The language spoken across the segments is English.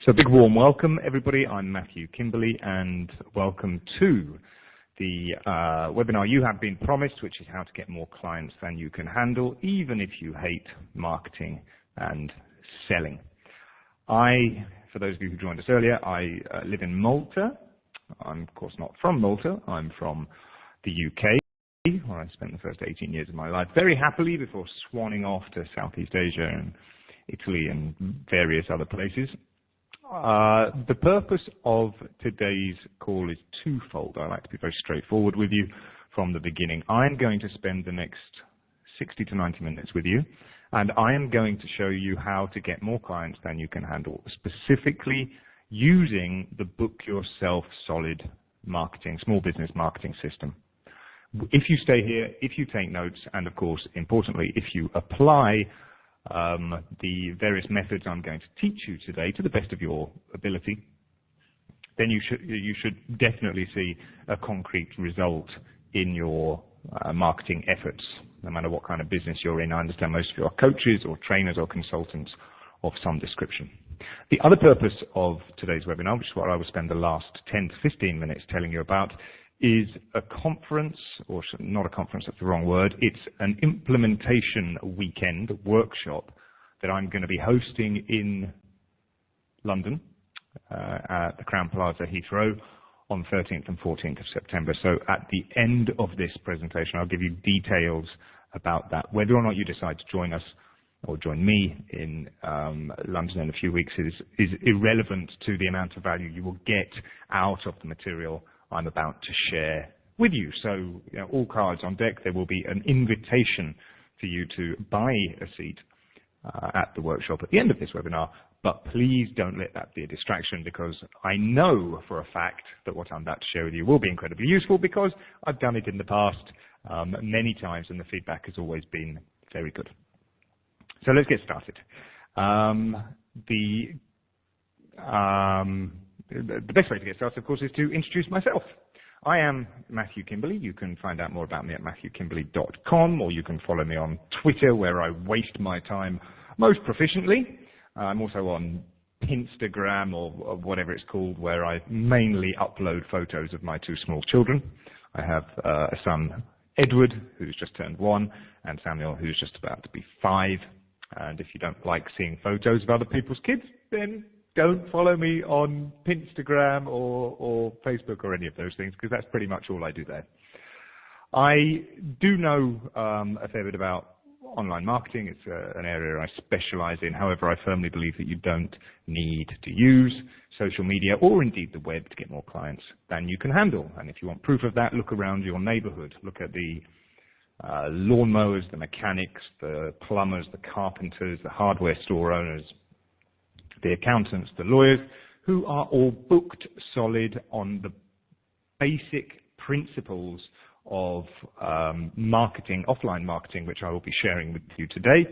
So a big warm welcome, everybody. I'm Matthew Kimberley, and welcome to the webinar you have been promised, which is how to get more clients than you can handle, even if you hate marketing and selling. For those of you who joined us earlier, I live in Malta. I'm, of course, not from Malta. I'm from the UK, where I spent the first 18 years of my life very happily before swanning off to Southeast Asia and Italy and various other places. The purpose of today's call is twofold. I like to be very straightforward with you from the beginning. I'm going to spend the next 60 to 90 minutes with you, and I am going to show you how to get more clients than you can handle, specifically using the Book Yourself Solid marketing, small business marketing system. If you stay here, if you take notes, and of course, importantly, if you apply the various methods I'm going to teach you today to the best of your ability, then you should definitely see a concrete result in your marketing efforts, no matter what kind of business you're in. I understand most of you are coaches or trainers or consultants of some description. The other purpose of today's webinar, which is what I will spend the last 10 to 15 minutes telling you about, is a conference, or not a conference, that's the wrong word. It's an implementation weekend workshop that I'm going to be hosting in London at the Crowne Plaza, Heathrow, on 13th and 14th of September. So at the end of this presentation, I'll give you details about that. Whether or not you decide to join us or join me in London in a few weeks is irrelevant to the amount of value you will get out of the material I'm about to share with you. So, all cards on deck. There will be an invitation for you to buy a seat at the workshop at the end of this webinar, but please don't let that be a distraction, because I know for a fact that what I'm about to share with you will be incredibly useful, because I've done it in the past many times, and the feedback has always been very good. So let's get started. The best way to get started, of course, is to introduce myself. I am Matthew Kimberley. You can find out more about me at matthewkimberley.com, or you can follow me on Twitter, where I waste my time most proficiently. I'm also on Pinstagram, or whatever it's called, where I mainly upload photos of my two small children. I have a son, Edward, who's just turned 1, and Samuel, who's just about to be 5. And if you don't like seeing photos of other people's kids, then don't follow me on Pinstagram or Facebook or any of those things, because that's pretty much all I do there. I do know a fair bit about online marketing. It's an area I specialize in. However, I firmly believe that you don't need to use social media or indeed the web to get more clients than you can handle. And if you want proof of that, look around your neighborhood. Look at the lawnmowers, the mechanics, the plumbers, the carpenters, the hardware store owners, the accountants, the lawyers, who are all booked solid on the basic principles of marketing, offline marketing, which I will be sharing with you today.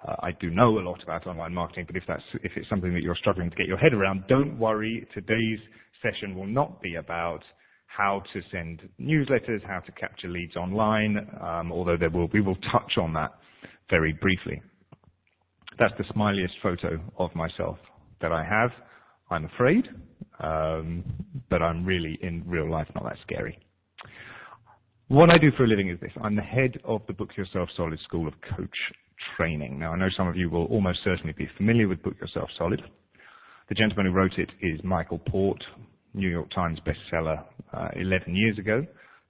I do know a lot about online marketing, but if it's something that you're struggling to get your head around, don't worry. Today's session will not be about how to send newsletters, how to capture leads online, although we will touch on that very briefly. That's the smiliest photo of myself that I have, I'm afraid, but I'm really, in real life, not that scary. What I do for a living is this. I'm the head of the Book Yourself Solid School of Coach Training. Now, I know some of you will almost certainly be familiar with Book Yourself Solid. The gentleman who wrote it is Michael Port, New York Times bestseller 11 years ago.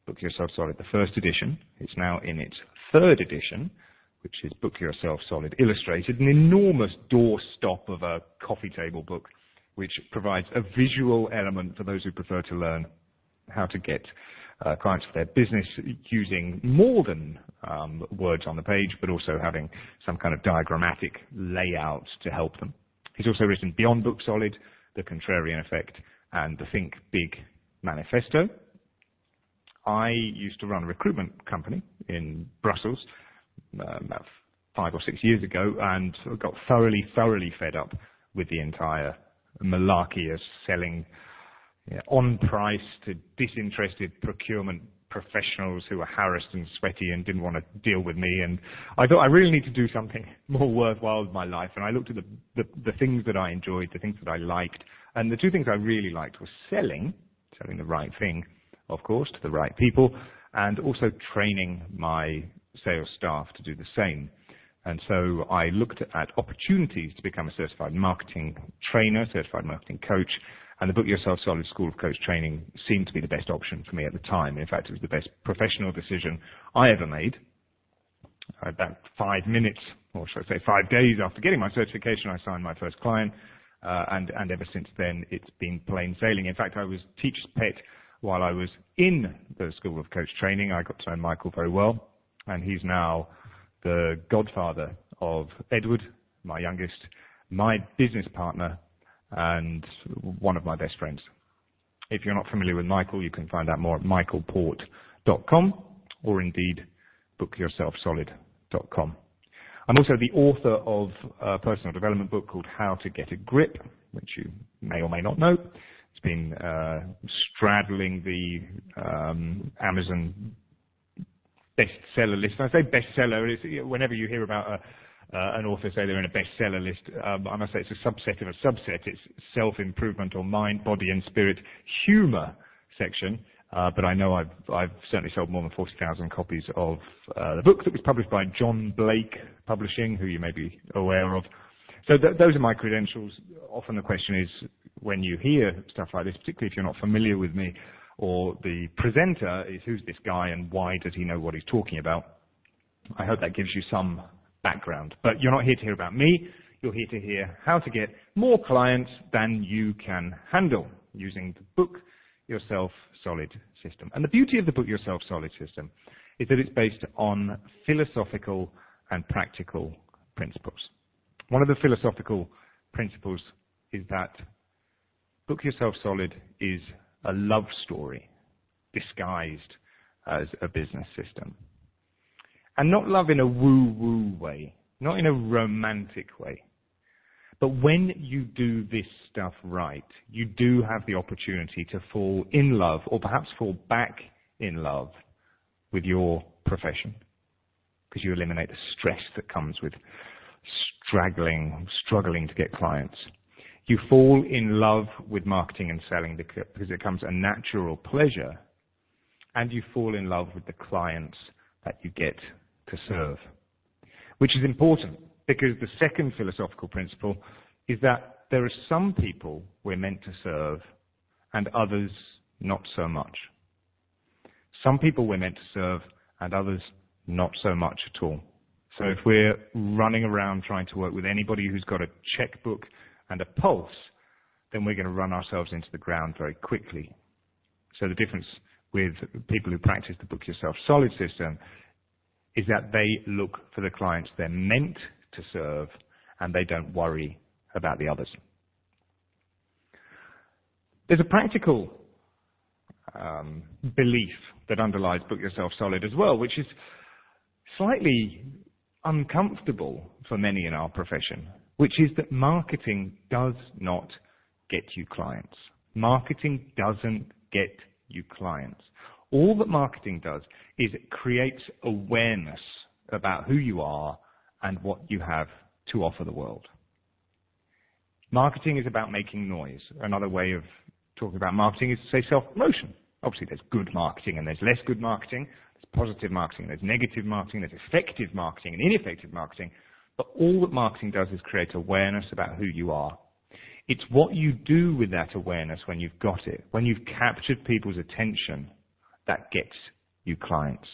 Book Yourself Solid, the first edition. It's now in its third edition, which is Book Yourself Solid Illustrated, an enormous doorstop of a coffee table book, which provides a visual element for those who prefer to learn how to get clients for their business using more than words on the page, but also having some kind of diagrammatic layout to help them. He's also written Beyond Book Solid, The Contrarian Effect, and the Think Big Manifesto. I used to run a recruitment company in Brussels about 5 or 6 years ago, and got thoroughly fed up with the entire malarkey of selling on price to disinterested procurement professionals who were harassed and sweaty and didn't want to deal with me. And I thought I really need to do something more worthwhile with my life. And I looked at the things that I enjoyed, the things that I liked. And the two things I really liked were selling the right thing, of course, to the right people, and also training my sales staff to do the same. And so I looked at opportunities to become a certified marketing trainer, certified marketing coach, and the Book Yourself Solid School of Coach Training seemed to be the best option for me at the time. In fact, it was the best professional decision I ever made. About 5 minutes, or should I say 5 days after getting my certification, I signed my first client, and ever since then, it's been plain sailing. In fact, I was teacher's pet while I was in the School of Coach Training. I got to know Michael very well, and he's now the godfather of Edward, my youngest, my business partner, and one of my best friends. If you're not familiar with Michael, you can find out more at michaelport.com or indeed bookyourselfsolid.com. I'm also the author of a personal development book called How to Get a Grip, which you may or may not know. It's been straddling the Amazon bestseller list. When I say bestseller, it's whenever you hear about an author say they're in a bestseller list, I must say it's a subset of a subset. It's self-improvement or mind, body and spirit humor section. But I know I've certainly sold more than 40,000 copies of the book that was published by John Blake Publishing, who you may be aware of. So those are my credentials. Often the question is, when you hear stuff like this, particularly if you're not familiar with me, or the presenter is, who's this guy and why does he know what he's talking about? I hope that gives you some background. But you're not here to hear about me. You're here to hear how to get more clients than you can handle using the Book Yourself Solid system. And the beauty of the Book Yourself Solid system is that it's based on philosophical and practical principles. One of the philosophical principles is that Book Yourself Solid is a love story disguised as a business system. And not love in a woo-woo way, not in a romantic way. But when you do this stuff right, you do have the opportunity to fall in love, or perhaps fall back in love with your profession, because you eliminate the stress that comes with struggling to get clients. You fall in love with marketing and selling because it becomes a natural pleasure, and you fall in love with the clients that you get to serve, which is important because the second philosophical principle is that there are some people we're meant to serve and others not so much. Some people we're meant to serve and others not so much at all. So if we're running around trying to work with anybody who's got a checkbook and a pulse, then we're going to run ourselves into the ground very quickly. So the difference with people who practice the Book Yourself Solid system is that they look for the clients they're meant to serve and they don't worry about the others. There's a practical belief that underlies Book Yourself Solid as well, which is slightly uncomfortable for many in our profession, which is that marketing does not get you clients. Marketing doesn't get you clients. All that marketing does is it creates awareness about who you are and what you have to offer the world. Marketing is about making noise. Another way of talking about marketing is to say self-promotion. Obviously, there's good marketing and there's less good marketing. There's positive marketing, there's negative marketing, there's effective marketing and ineffective marketing. But all that marketing does is create awareness about who you are. It's what you do with that awareness when you've got it, when you've captured people's attention, that gets you clients.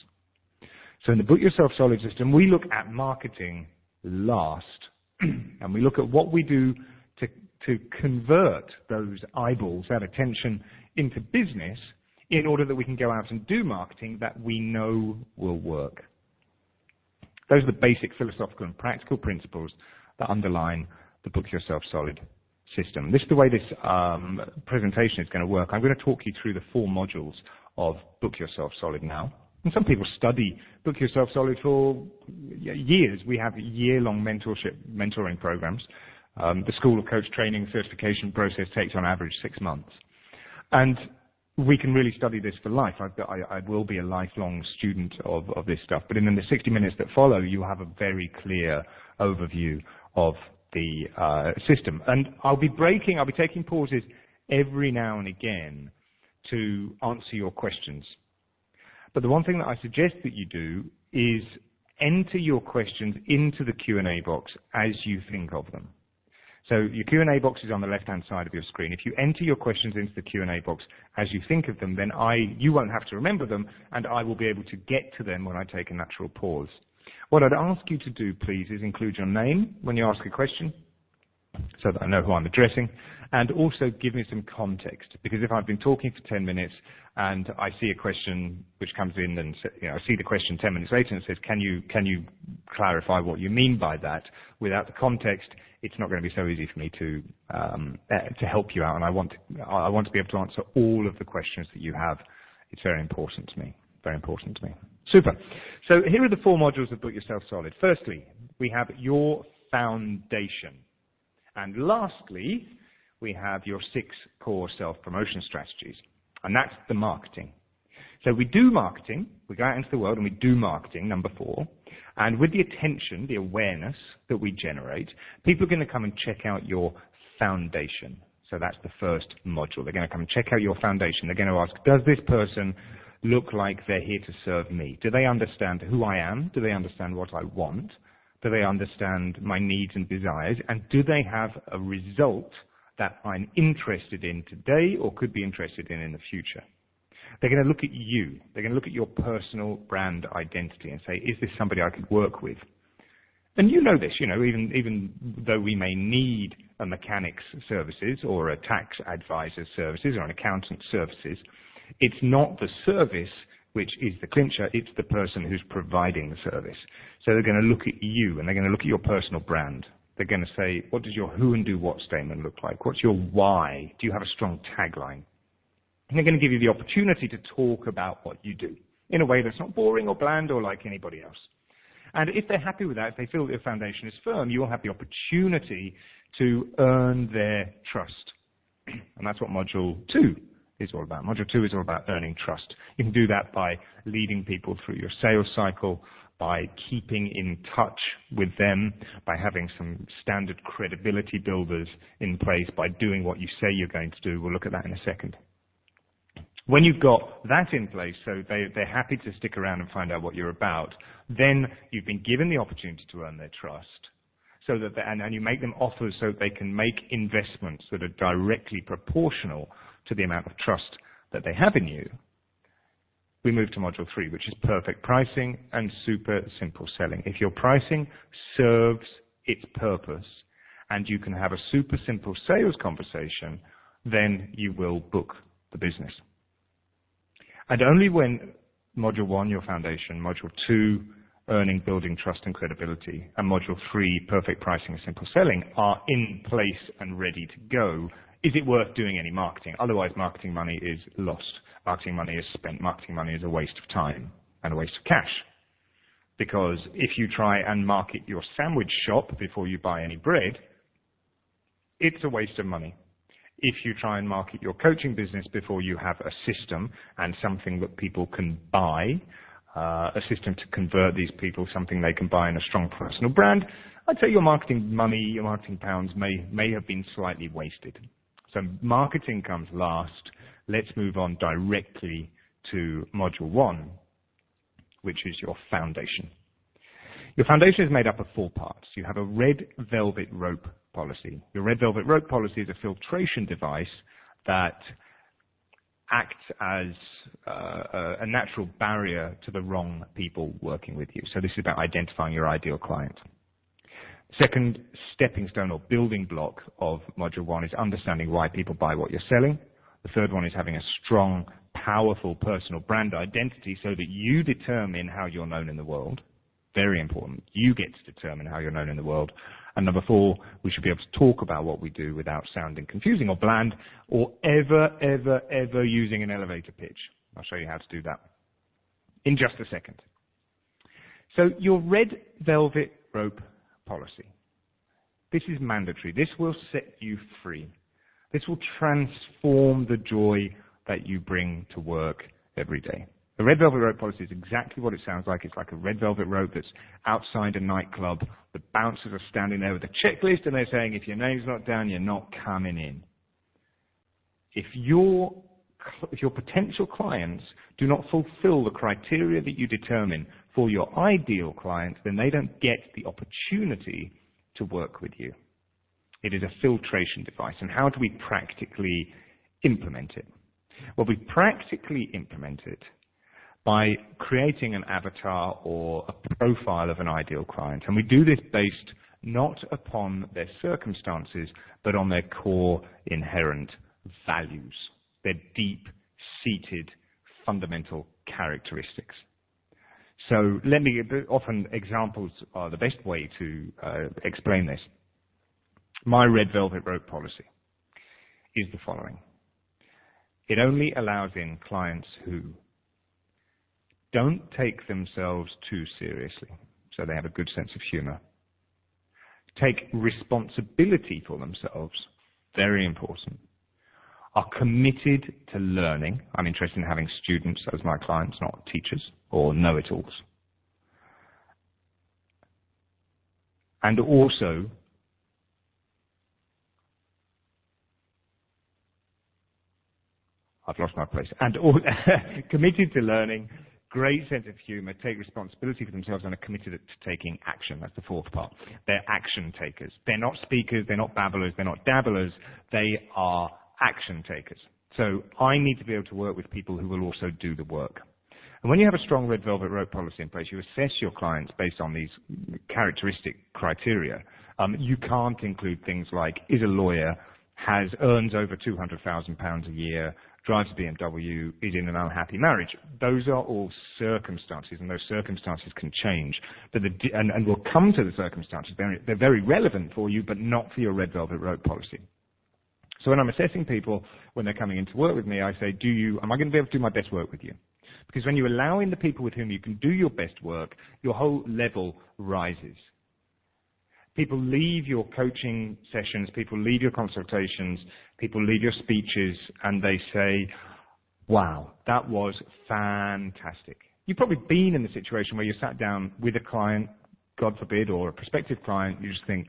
So in the Book Yourself Solid system, we look at marketing last, and we look at what we do to convert those eyeballs, that attention, into business in order that we can go out and do marketing that we know will work. Those are the basic philosophical and practical principles that underline the Book Yourself Solid system. This is the way this presentation is going to work. I'm going to talk you through the 4 modules of Book Yourself Solid now. And some people study Book Yourself Solid for years. We have year-long mentoring programs. The School of Coach Training certification process takes on average 6 months. And we can really study this for life. I will be a lifelong student of this stuff. But in the 60 minutes that follow, you have a very clear overview of the system. And I'll be taking pauses every now and again to answer your questions. But the one thing that I suggest that you do is enter your questions into the Q&A box as you think of them. So your Q&A box is on the left-hand side of your screen. If you enter your questions into the Q&A box as you think of them, then you won't have to remember them, and I will be able to get to them when I take a natural pause. What I'd ask you to do, please, is include your name when you ask a question, so that I know who I'm addressing, and also give me some context, because if I've been talking for 10 minutes and I see a question which comes in and I see the question 10 minutes later and says, can you clarify what you mean by that? Without the context, it's not going to be so easy for me to help you out, and I want to be able to answer all of the questions that you have. It's very important to me. Very important to me. Super. So here are the 4 modules of Book Yourself Solid. Firstly, we have your foundation. And lastly, we have your 6 core self-promotion strategies. And that's the marketing. So we do marketing. We go out into the world and we do marketing, number 4. And with the attention, the awareness that we generate, people are going to come and check out your foundation. So that's the first module. They're going to come and check out your foundation. They're going to ask, does this person look like they're here to serve me? Do they understand who I am? Do they understand what I want? Do they understand my needs and desires? And do they have a result that I'm interested in today or could be interested in the future? They're going to look at you. They're going to look at your personal brand identity and say, is this somebody I could work with? And you know this, even though we may need a mechanic's services or a tax advisor's services or an accountant's services, it's not the service which is the clincher, it's the person who's providing the service. So they're going to look at you and they're going to look at your personal brand. They're going to say, what does your who and do what statement look like? What's your why? Do you have a strong tagline? And they're going to give you the opportunity to talk about what you do in a way that's not boring or bland or like anybody else. And if they're happy with that, if they feel that your foundation is firm, you will have the opportunity to earn their trust. And that's what Module 2 is all about. Module 2 is all about earning trust. You can do that by leading people through your sales cycle, by keeping in touch with them, by having some standard credibility builders in place, by doing what you say you're going to do. We'll look at that in a second. When you've got that in place, so they're happy to stick around and find out what you're about, then you've been given the opportunity to earn their trust, so that and you make them offers so that they can make investments that are directly proportional to the amount of trust that they have in you. We move to Module 3, which is perfect pricing and super simple selling. If your pricing serves its purpose and you can have a super simple sales conversation, then you will book the business. And only when Module 1, your foundation, Module 2, earning, building trust and credibility, and Module 3, perfect pricing and simple selling, are in place and ready to go, is it worth doing any marketing? Otherwise, marketing money is lost. Marketing money is spent. Marketing money is a waste of time and a waste of cash. Because if you try and market your sandwich shop before you buy any bread, it's a waste of money. If you try and market your coaching business before you have a system and something that people can buy, a system to convert these people, something they can buy in a strong personal brand, I'd say your marketing money, your marketing pounds may have been slightly wasted. So marketing comes last. Let's move on directly to Module 1, which is your foundation. Your foundation is made up of 4 parts. You have a red velvet rope policy. Your red velvet rope policy is a filtration device that acts as a natural barrier to the wrong people working with you. So this is about identifying your ideal client. Second stepping stone or building block of Module 1 is understanding why people buy what you're selling. The third one is having a strong, powerful personal brand identity so that you determine how you're known in the world. Very important. You get to determine how you're known in the world. And number 4, we should be able to talk about what we do without sounding confusing or bland or ever using an elevator pitch. I'll show you how to do that in just a second. So your red velvet rope policy. This is mandatory. This will set you free. This will transform the joy that you bring to work every day. The red velvet rope policy is exactly what it sounds like. It's like a red velvet rope that's outside a nightclub. The bouncers are standing there with a checklist and they're saying, if your name's not down, you're not coming in. If your potential clients do not fulfill the criteria that you determine for your ideal client, then they don't get the opportunity to work with you. It is a filtration device. And how do we practically implement it? Well, we practically implement it by creating an avatar or a profile of an ideal client. And we do this based not upon their circumstances, but on their core inherent values, their deep-seated fundamental characteristics. So often examples are the best way to explain this. My red velvet rope policy is the following. It only allows in clients who don't take themselves too seriously, so they have a good sense of humor. Take responsibility for themselves, very important. Are committed to learning. I'm interested in having students as my clients, not teachers or know-it-alls. And also I've lost my place. And committed to learning, great sense of humor, take responsibility for themselves, and are committed to taking action. That's the fourth part. They're action takers. They're not speakers, they're not babblers, they're not dabblers. They are action takers. So I need to be able to work with people who will also do the work. And when you have a strong red velvet rope policy in place, you assess your clients based on these characteristic criteria. You can't include things like, is a lawyer, earns over £200,000 a year, drives a BMW, is in an unhappy marriage. Those are all circumstances, and those circumstances can change. But and we'll come to the circumstances. They're very relevant for you, but not for your red velvet rope policy. So when I'm assessing people, when they're coming in to work with me, I say, am I going to be able to do my best work with you? Because when you allow in the people with whom you can do your best work, your whole level rises. People leave your coaching sessions, people leave your consultations, people leave your speeches, and they say, wow, that was fantastic. You've probably been in the situation where you sat down with a client, God forbid, or a prospective client, you just think,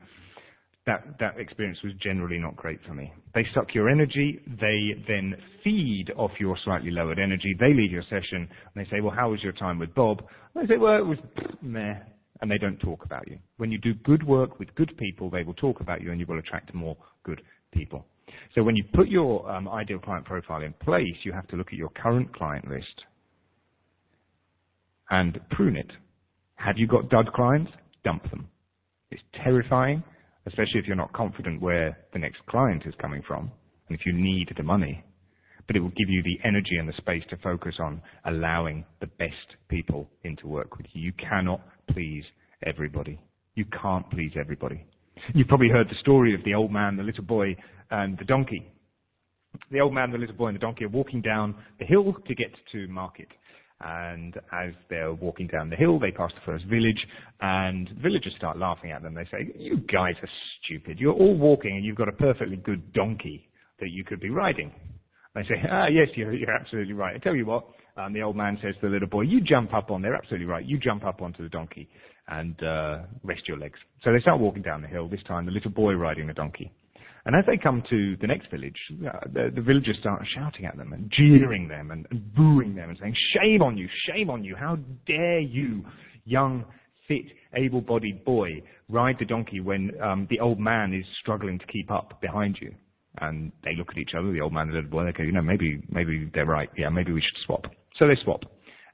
that experience was generally not great for me. They suck your energy, they then feed off your slightly lowered energy, they leave your session, and they say, well, how was your time with Bob? And they say, well, it was meh. And they don't talk about you. When you do good work with good people, they will talk about you and you will attract more good people. So when you put your ideal client profile in place, you have to look at your current client list and prune it. Have you got dud clients? Dump them. It's terrifying, especially if you're not confident where the next client is coming from and if you need the money. But it will give you the energy and the space to focus on allowing the best people in to work with you. You cannot please everybody. You can't please everybody. You've probably heard the story of the old man, the little boy, and the donkey. The old man, the little boy, and the donkey are walking down the hill to get to market. And as they're walking down the hill, they pass the first village, and villagers start laughing at them. They say, you guys are stupid. You're all walking, and you've got a perfectly good donkey that you could be riding. They say, yes, you're absolutely right. I tell you what, the old man says to the little boy, you jump up on there, absolutely right, you jump up onto the donkey and rest your legs. So they start walking down the hill, this time the little boy riding the donkey. And as they come to the next village, the villagers start shouting at them and jeering them and booing them and saying, shame on you, how dare you, young, fit, able-bodied boy, ride the donkey when the old man is struggling to keep up behind you. And they look at each other, the old man and the little boy, they go, maybe they're right. Yeah, maybe we should swap. So they swap.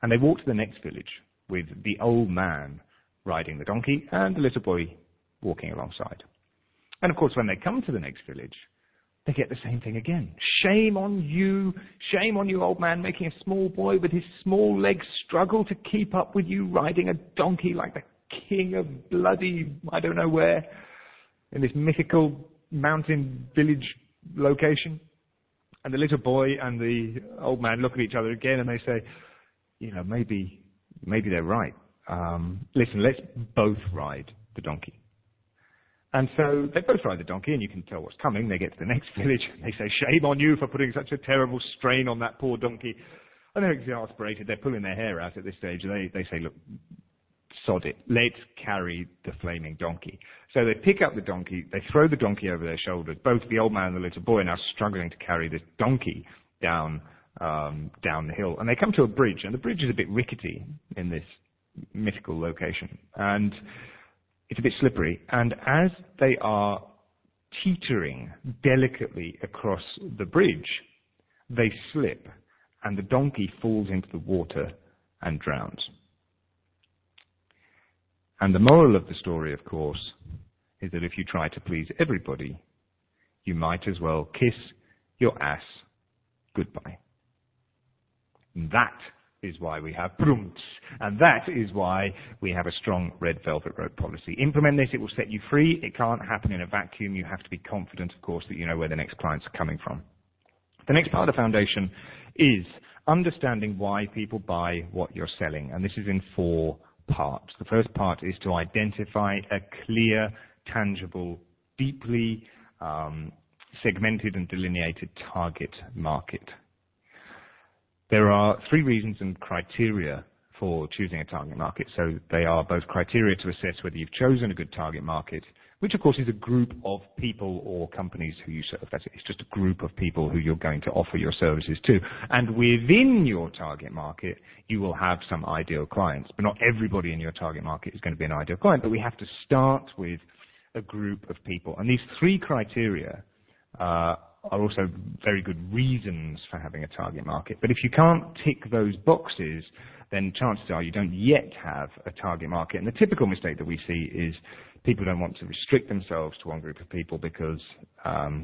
And they walk to the next village with the old man riding the donkey and the little boy walking alongside. And of course, when they come to the next village, they get the same thing again. Shame on you, old man, making a small boy with his small legs struggle to keep up with you riding a donkey like the king of bloody, I don't know where, in this mythical mountain village location. And the little boy and the old man look at each other again and they say, maybe they're right. Listen, let's both ride the donkey. And so they both ride the donkey, and you can tell what's coming. They get to the next village, and they say, "Shame on you for putting such a terrible strain on that poor donkey." And they're exasperated. They're pulling their hair out at this stage. They say, "Look, sod it. Let's carry the flaming donkey." So they pick up the donkey. They throw the donkey over their shoulders. Both the old man and the little boy are now struggling to carry this donkey down the hill. And they come to a bridge, and the bridge is a bit rickety in this mythical location. And it's a bit slippery, and as they are teetering delicately across the bridge, they slip, and the donkey falls into the water and drowns. And the moral of the story, of course, is that if you try to please everybody, you might as well kiss your ass goodbye. And that is why we have Brunts, and that is why we have a strong red velvet rope policy. Implement this, it will set you free. It can't happen in a vacuum. You have to be confident, of course, that you know where the next clients are coming from. The next part of the foundation is understanding why people buy what you're selling, and this is in 4 parts. The first part is to identify a clear, tangible, deeply segmented and delineated target market. There are 3 reasons and criteria for choosing a target market. So they are both criteria to assess whether you've chosen a good target market, which of course is a group of people or companies who you serve. It's just a group of people who you're going to offer your services to. And within your target market, you will have some ideal clients. But not everybody in your target market is going to be an ideal client. But we have to start with a group of people. And these 3 criteria are also very good reasons for having a target market. But if you can't tick those boxes, then chances are you don't yet have a target market. And the typical mistake that we see is people don't want to restrict themselves to one group of people because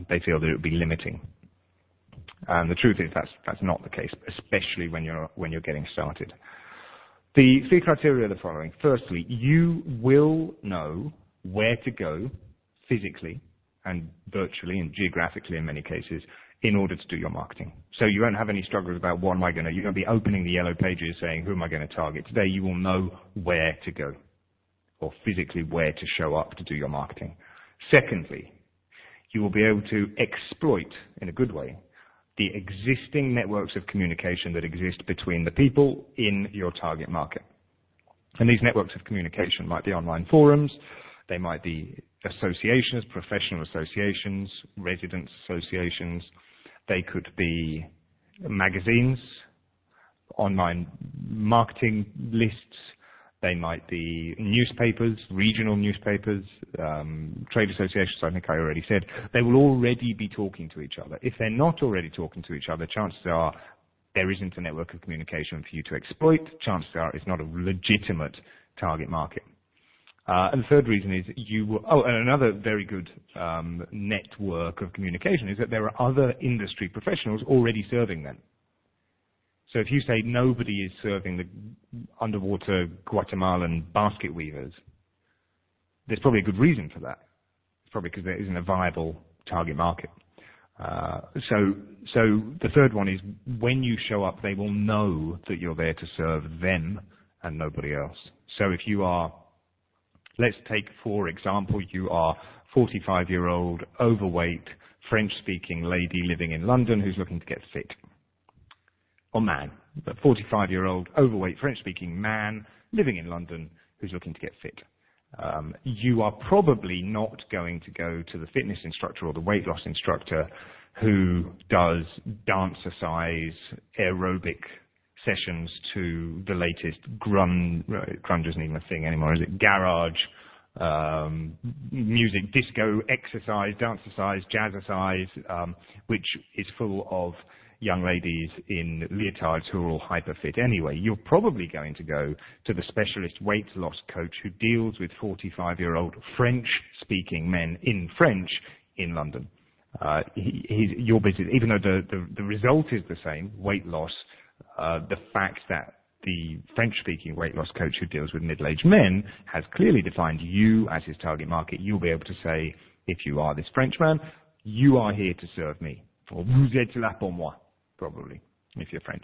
they feel that it would be limiting. And the truth is that's not the case, especially when you're getting started. The 3 criteria are the following. Firstly, you will know where to go physically and virtually and geographically in many cases, in order to do your marketing. So you won't have any struggles about what am I going to, you're going to be opening the yellow pages saying, who am I going to target today? You will know where to go, or physically where to show up to do your marketing. Secondly, you will be able to exploit, in a good way, the existing networks of communication that exist between the people in your target market. And these networks of communication might be online forums, they might be associations, professional associations, residents associations. They could be magazines, online marketing lists. They might be newspapers, regional newspapers, trade associations, I think I already said. They will already be talking to each other. If they're not already talking to each other, chances are there isn't a network of communication for you to exploit. Chances are it's not a legitimate target market. And the third reason is and another very good network of communication is that there are other industry professionals already serving them. So if you say nobody is serving the underwater Guatemalan basket weavers, there's probably a good reason for that. It's probably because there isn't a viable target market. So the third one is when you show up, they will know that you're there to serve them and nobody else. So if you are, let's take, for example, you are 45-year-old, overweight, French-speaking lady living in London who's looking to get fit. Or man, but 45-year-old, overweight, French-speaking man living in London who's looking to get fit. You are probably not going to go to the fitness instructor or the weight loss instructor who does dancer-size aerobic sessions to the latest grunge isn't even a thing anymore, is it? Garage, music, disco, exercise, dancer-size, jazzer-size, which is full of young ladies in leotards who are all hyper fit anyway. You're probably going to go to the specialist weight loss coach who deals with 45-year-old French-speaking men in French in London. Your business, even though the result is the same, weight loss, the fact that the French-speaking weight loss coach who deals with middle-aged men has clearly defined you as his target market, you'll be able to say, if you are this Frenchman, you are here to serve me. Or vous êtes là pour moi, probably, if you're French.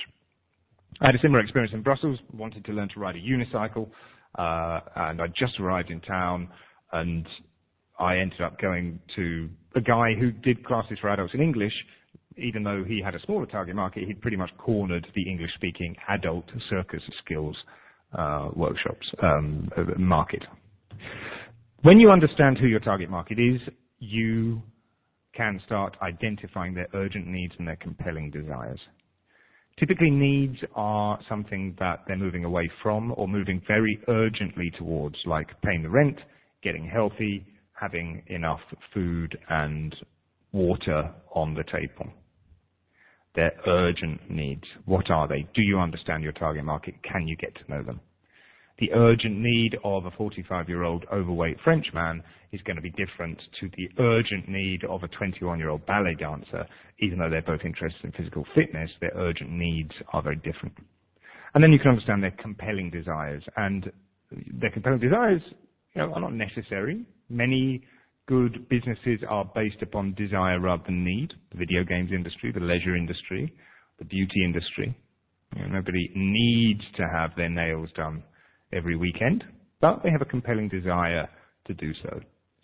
I had a similar experience in Brussels, wanted to learn to ride a unicycle, and I just arrived in town, and I ended up going to a guy who did classes for adults in English. Even though he had a smaller target market, he'd pretty much cornered the English-speaking adult circus skills workshops market. When you understand who your target market is, you can start identifying their urgent needs and their compelling desires. Typically, needs are something that they're moving away from or moving very urgently towards, like paying the rent, getting healthy, having enough food and water on the table. They're urgent needs. What are they? Do you understand your target market? Can you get to know them? The urgent need of a 45-year-old overweight Frenchman is going to be different to the urgent need of a 21-year-old ballet dancer. Even though they're both interested in physical fitness, their urgent needs are very different. And then you can understand their compelling desires. And their compelling desires, are not necessary. Many good businesses are based upon desire rather than need. The video games industry, the leisure industry, the beauty industry. Nobody needs to have their nails done every weekend, but they have a compelling desire to do so.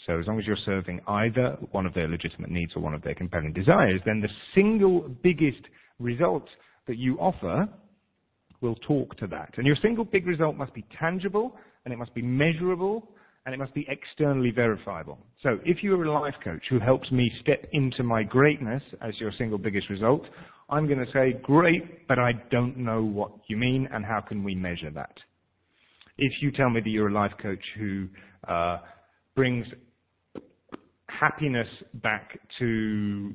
So as long as you're serving either one of their legitimate needs or one of their compelling desires, then the single biggest result that you offer will talk to that. And your single big result must be tangible, and it must be measurable, and it must be externally verifiable. So if you're a life coach who helps me step into my greatness as your single biggest result, I'm going to say, great, but I don't know what you mean, and how can we measure that? If you tell me that you're a life coach who brings happiness back to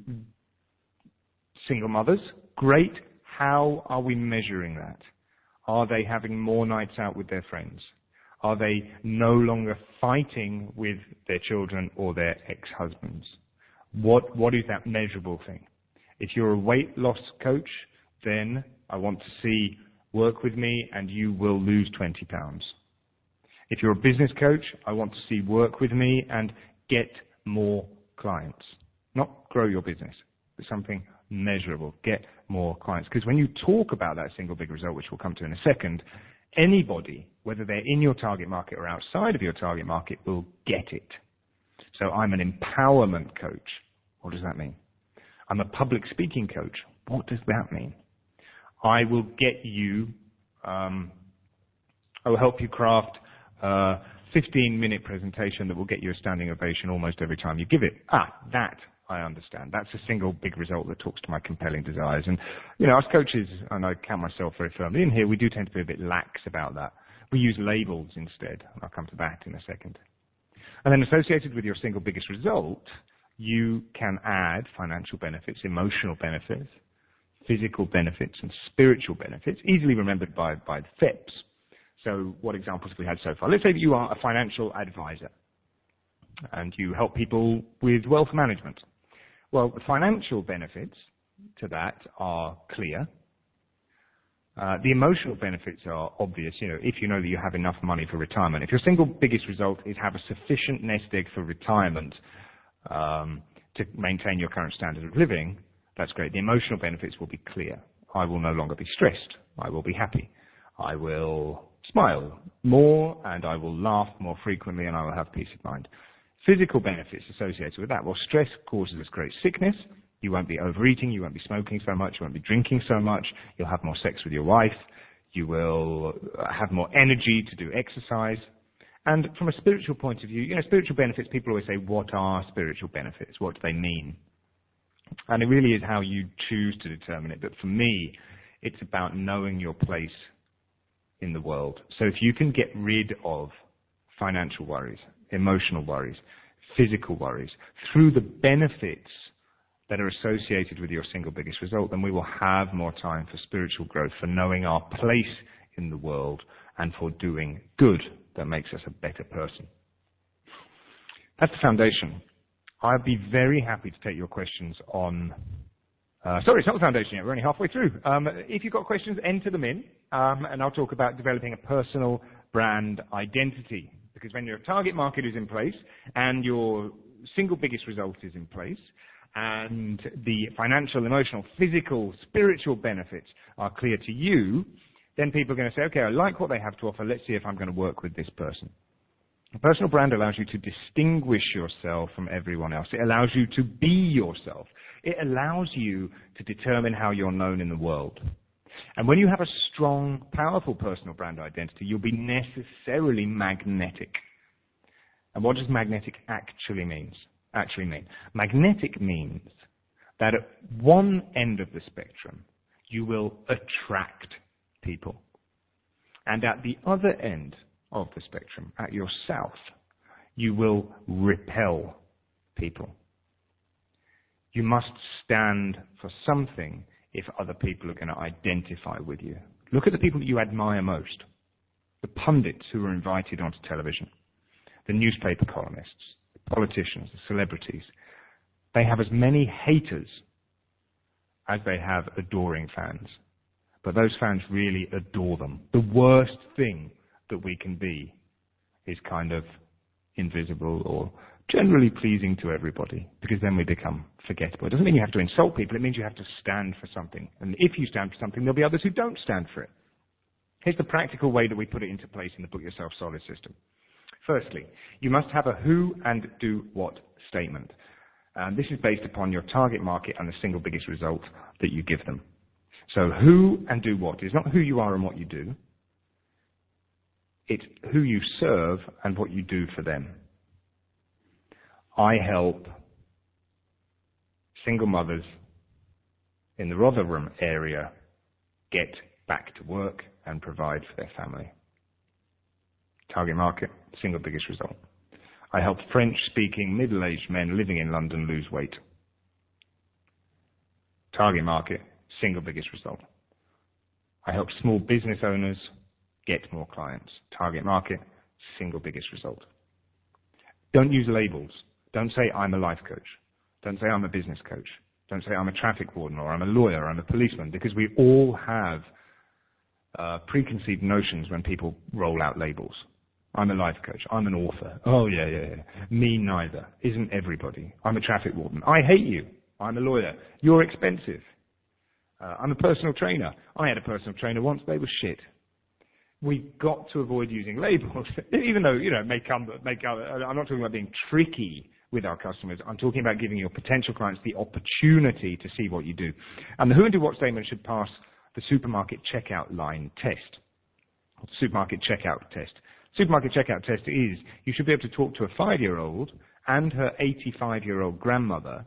single mothers, great. How are we measuring that? Are they having more nights out with their friends? Are they no longer fighting with their children or their ex-husbands? What is that measurable thing? If you're a weight loss coach, then I want to see work with me and you will lose 20 pounds. If you're a business coach, I want to see work with me and get more clients. Not grow your business, but something measurable. Get more clients. Because when you talk about that single big result, which we'll come to in a second, anybody, whether they're in your target market or outside of your target market, will get it. So I'm an empowerment coach. What does that mean? I'm a public speaking coach. What does that mean? I will get you, I will help you craft a 15-minute presentation that will get you a standing ovation almost every time you give it. That I understand. That's a single big result that talks to my compelling desires. And, us coaches, and I count myself very firmly in here, we do tend to be a bit lax about that. We use labels instead, and I'll come to that in a second. And then associated with your single biggest result, you can add financial benefits, emotional benefits, physical benefits, and spiritual benefits, easily remembered by the FEPs. So what examples have we had so far? Let's say that you are a financial advisor and you help people with wealth management. Well, the financial benefits to that are clear. The emotional benefits are obvious. If you know that you have enough money for retirement. If your single biggest result is have a sufficient nest egg for retirement to maintain your current standard of living, that's great. The emotional benefits will be clear. I will no longer be stressed. I will be happy. I will smile more, and I will laugh more frequently, and I will have peace of mind. Physical benefits associated with that. Well, stress causes us great sickness. You won't be overeating. You won't be smoking so much. You won't be drinking so much. You'll have more sex with your wife. You will have more energy to do exercise. And from a spiritual point of view, spiritual benefits, people always say, what are spiritual benefits? What do they mean? And it really is how you choose to determine it. But for me, it's about knowing your place in the world. So if you can get rid of financial worries, emotional worries, physical worries, through the benefits that are associated with your single biggest result, then we will have more time for spiritual growth, for knowing our place in the world, and for doing good that makes us a better person. That's the foundation. I'd be very happy to take your questions on... sorry, it's not the foundation yet. We're only halfway through. If you've got questions, enter them in, and I'll talk about developing a personal brand identity. Because when your target market is in place, and your single biggest result is in place, and the financial, emotional, physical, spiritual benefits are clear to you, then people are going to say, okay, I like what they have to offer. Let's see if I'm going to work with this person. A personal brand allows you to distinguish yourself from everyone else. It allows you to be yourself. It allows you to determine how you're known in the world. And when you have a strong, powerful personal brand identity, you'll be necessarily magnetic. And what does magnetic actually mean? Magnetic means that at one end of the spectrum, you will attract people. And at the other end of the spectrum, at your south, you will repel people. You must stand for something if other people are going to identify with you. Look at the people that you admire most. The pundits who are invited onto television, the newspaper columnists, the politicians, the celebrities. They have as many haters as they have adoring fans. But those fans really adore them. The worst thing that we can be is kind of invisible or generally pleasing to everybody, because then we become forgettable. It doesn't mean you have to insult people. It means you have to stand for something. And if you stand for something, there'll be others who don't stand for it. Here's the practical way that we put it into place in the Book Yourself Solid system. Firstly, you must have a who and do what statement. This is based upon your target market and the single biggest result that you give them. So who and do what is not who you are and what you do. It's who you serve and what you do for them. I help single mothers in the Rotherham area get back to work and provide for their family. Target market, single biggest result. I help French-speaking middle-aged men living in London lose weight. Target market, single biggest result. I help small business owners get more clients. Target market, single biggest result. Don't use labels. Don't say I'm a life coach. Don't say I'm a business coach. Don't say I'm a traffic warden or I'm a lawyer or I'm a policeman, because we all have preconceived notions when people roll out labels. I'm a life coach. I'm an author. Oh, yeah. Me neither. Isn't everybody? I'm a traffic warden. I hate you. I'm a lawyer. You're expensive. I'm a personal trainer. I had a personal trainer once. They were shit. We've got to avoid using labels, even though, I'm not talking about being tricky with our customers. I'm talking about giving your potential clients the opportunity to see what you do. And the who and do what statement should pass the supermarket checkout line test. Supermarket checkout test. Supermarket checkout test is you should be able to talk to a 5-year-old and her 85-year-old grandmother,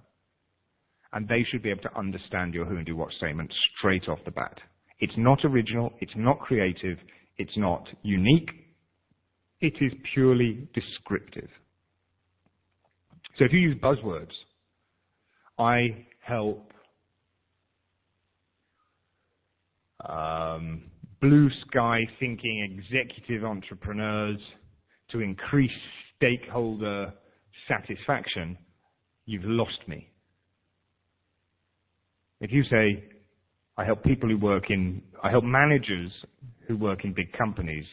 and they should be able to understand your who and do what statement straight off the bat. It's not original, it's not creative, it's not unique, it is purely descriptive. So if you use buzzwords, I help blue sky thinking executive entrepreneurs to increase stakeholder satisfaction, you've lost me. If you say, I help managers who work in big companies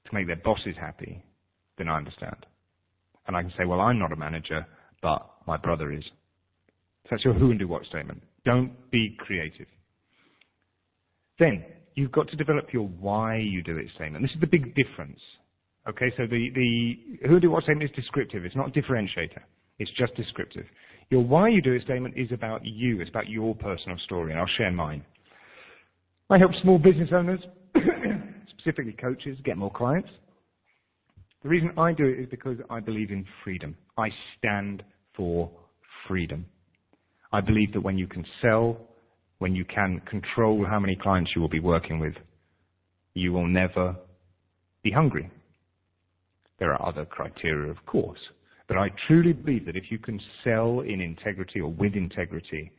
to make their bosses happy, then I understand. And I can say, well, I'm not a manager, but my brother is. So that's your who and do what statement. Don't be creative. Then, you've got to develop your why you do it statement. This is the big difference. Okay, so the who and do what statement is descriptive. It's not a differentiator. It's just descriptive. Your why you do it statement is about you. It's about your personal story, and I'll share mine. I help small business owners, specifically coaches, get more clients. The reason I do it is because I believe in freedom. I stand for freedom. I believe that when you can sell, when you can control how many clients you will be working with, you will never be hungry. There are other criteria, of course, but I truly believe that if you can sell in integrity or with integrity,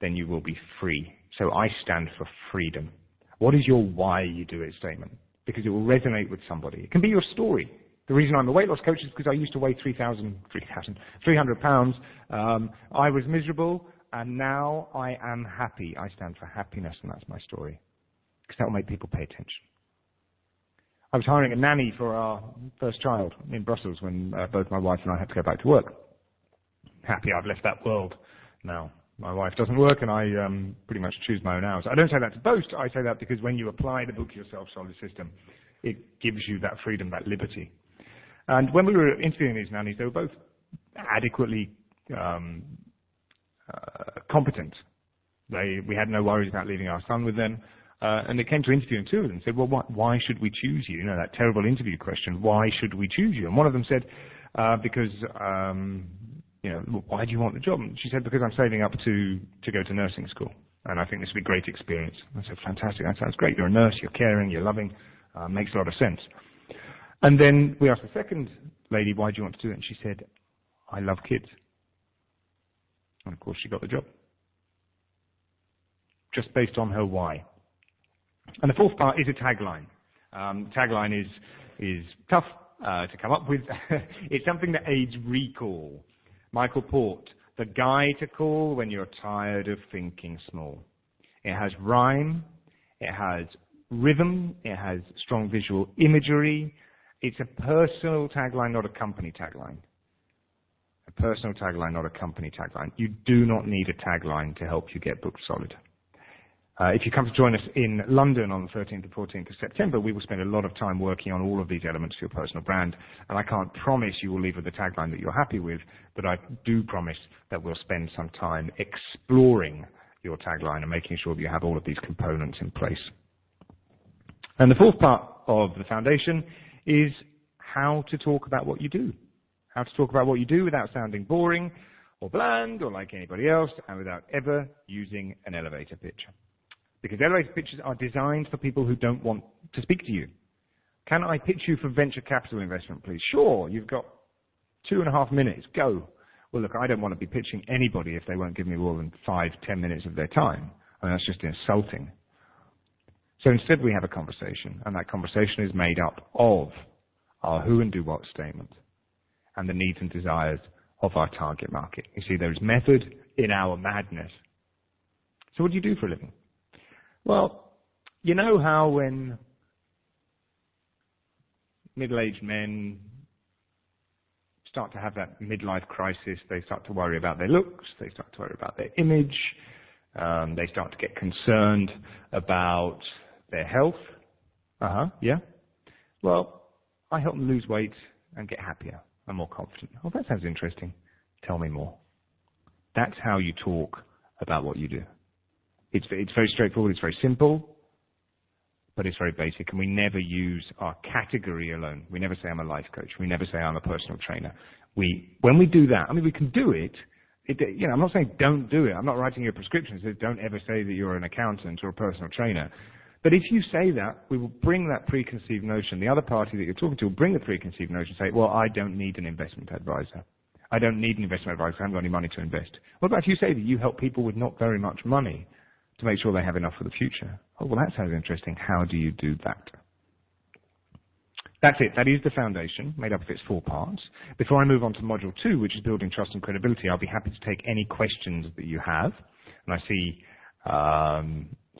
then you will be free. So I stand for freedom. What is your why you do it statement? Because it will resonate with somebody. It can be your story. The reason I'm a weight loss coach is because I used to weigh 300 pounds. I was miserable, and now I am happy. I stand for happiness, and that's my story. Because that will make people pay attention. I was hiring a nanny for our first child in Brussels when both my wife and I had to go back to work. Happy I've left that world now. My wife doesn't work, and I pretty much choose my own hours. I don't say that to boast. I say that because when you apply the Book Yourself Solid system, it gives you that freedom, that liberty. And when we were interviewing these nannies, they were both adequately competent. We had no worries about leaving our son with them. And they came to interviewing two of them and said, well, why should we choose you? You know, that terrible interview question, why should we choose you? And one of them said, because, you know, why do you want the job? And she said, because I'm saving up to go to nursing school. And I think this would be a great experience. I said, fantastic, that sounds great. You're a nurse, you're caring, you're loving, makes a lot of sense. And then we asked the second lady, why do you want to do it? And she said, I love kids. And of course, she got the job. Just based on her why. And the fourth part is a tagline. Tagline is tough to come up with. It's something that aids recall. Michael Port, the guy to call when you're tired of thinking small. It has rhyme, it has rhythm, it has strong visual imagery. It's a personal tagline, not a company tagline. A personal tagline, not a company tagline. You do not need a tagline to help you get booked solid. If you come to join us in London on the 13th and 14th of September, we will spend a lot of time working on all of these elements for your personal brand. And I can't promise you will leave with a tagline that you're happy with, but I do promise that we'll spend some time exploring your tagline and making sure that you have all of these components in place. And the fourth part of the foundation is how to talk about what you do. How to talk about what you do without sounding boring or bland or like anybody else, and without ever using an elevator pitch. Because elevator pitches are designed for people who don't want to speak to you. Can I pitch you for venture capital investment, please? Sure, you've got 2.5 minutes. Go. Well, look, I don't want to be pitching anybody if they won't give me more than 5-10 minutes of their time. I mean, that's just insulting. So instead we have a conversation, and that conversation is made up of our who and do what statement and the needs and desires of our target market. You see, there is method in our madness. So what do you do for a living? Well, you know how when middle-aged men start to have that midlife crisis, they start to worry about their looks, they start to worry about their image, they start to get concerned about their health. Yeah. Well, I help them lose weight and get happier and more confident. Oh, that sounds interesting. Tell me more. That's how you talk about what you do. It's very straightforward, it's very simple, but it's very basic, and we never use our category alone. We never say I'm a life coach. We never say I'm a personal trainer. When we do that, I mean, we can do it. You know, I'm not saying don't do it. I'm not writing you a prescription that says don't ever say that you're an accountant or a personal trainer. But if you say that, we will bring that preconceived notion. The other party that you're talking to will bring the preconceived notion and say, well, I don't need an investment advisor. I don't need an investment advisor. I haven't got any money to invest. What about if you say that you help people with not very much money to make sure they have enough for the future? Oh, well, that sounds interesting. How do you do that? That's it. That is the foundation, made up of its 4 parts. Before I move on to Module 2, which is building trust and credibility, I'll be happy to take any questions that you have. And I see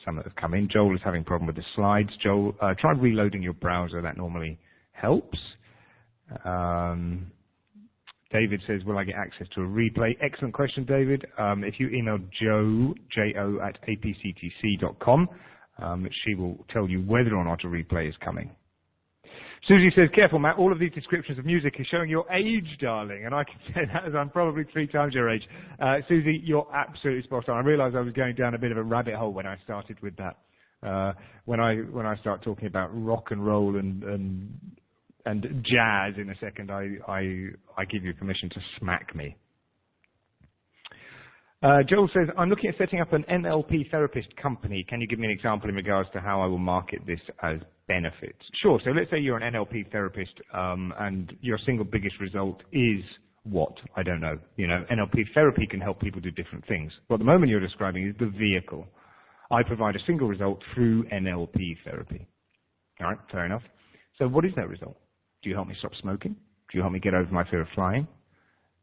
some that have come in. Joel is having a problem with the slides. Joel, try reloading your browser. That normally helps. David says, will I get access to a replay? Excellent question, David. If you email jo@apctc.com, she will tell you whether or not a replay is coming. Susie says, careful, Matt, all of these descriptions of music is showing your age, darling. And I can say that as I'm probably 3 times your age. Susie, you're absolutely spot on. I realized I was going down a bit of a rabbit hole when I started with that. When I start talking about rock and roll and jazz in a second, I give you permission to smack me. Joel says, I'm looking at setting up an NLP therapist company. Can you give me an example in regards to how I will market this as benefits? Sure. So let's say you're an NLP therapist and your single biggest result is what? I don't know. You know, NLP therapy can help people do different things. Well, at the moment you're describing is the vehicle. I provide a single result through NLP therapy. All right, fair enough. So what is that result? Do you help me stop smoking? Do you help me get over my fear of flying?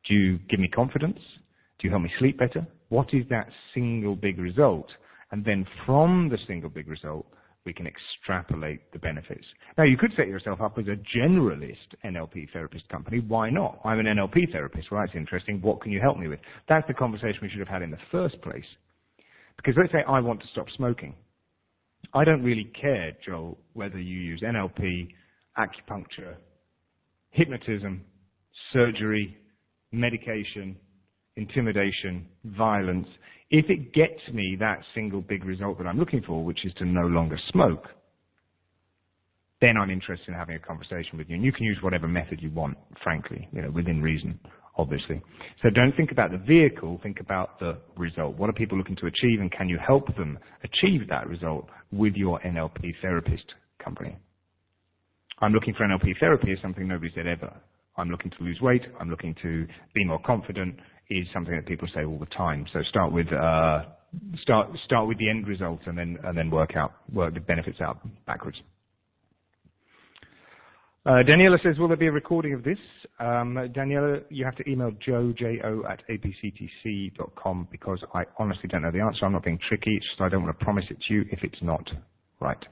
Do you give me confidence? Do you help me sleep better? What is that single big result? And then from the single big result, we can extrapolate the benefits. Now, you could set yourself up as a generalist NLP therapist company. Why not? I'm an NLP therapist. Well, that's interesting. What can you help me with? That's the conversation we should have had in the first place. Because let's say I want to stop smoking. I don't really care, Joel, whether you use NLP, acupuncture, hypnotism, surgery, medication, intimidation, violence, if it gets me that single big result that I'm looking for, which is to no longer smoke, then I'm interested in having a conversation with you. And you can use whatever method you want, frankly, within reason, obviously. So don't think about the vehicle, think about the result. What are people looking to achieve, and can you help them achieve that result with your NLP therapist company? I'm looking for NLP therapy is something nobody said ever. I'm looking to lose weight, I'm looking to be more confident is something that people say all the time. So start with the end result and then work the benefits out backwards. Daniela says, will there be a recording of this? Daniela, you have to email jo@abctc.com because I honestly don't know the answer. I'm not being tricky. It's just I don't want to promise it to you if it's not right.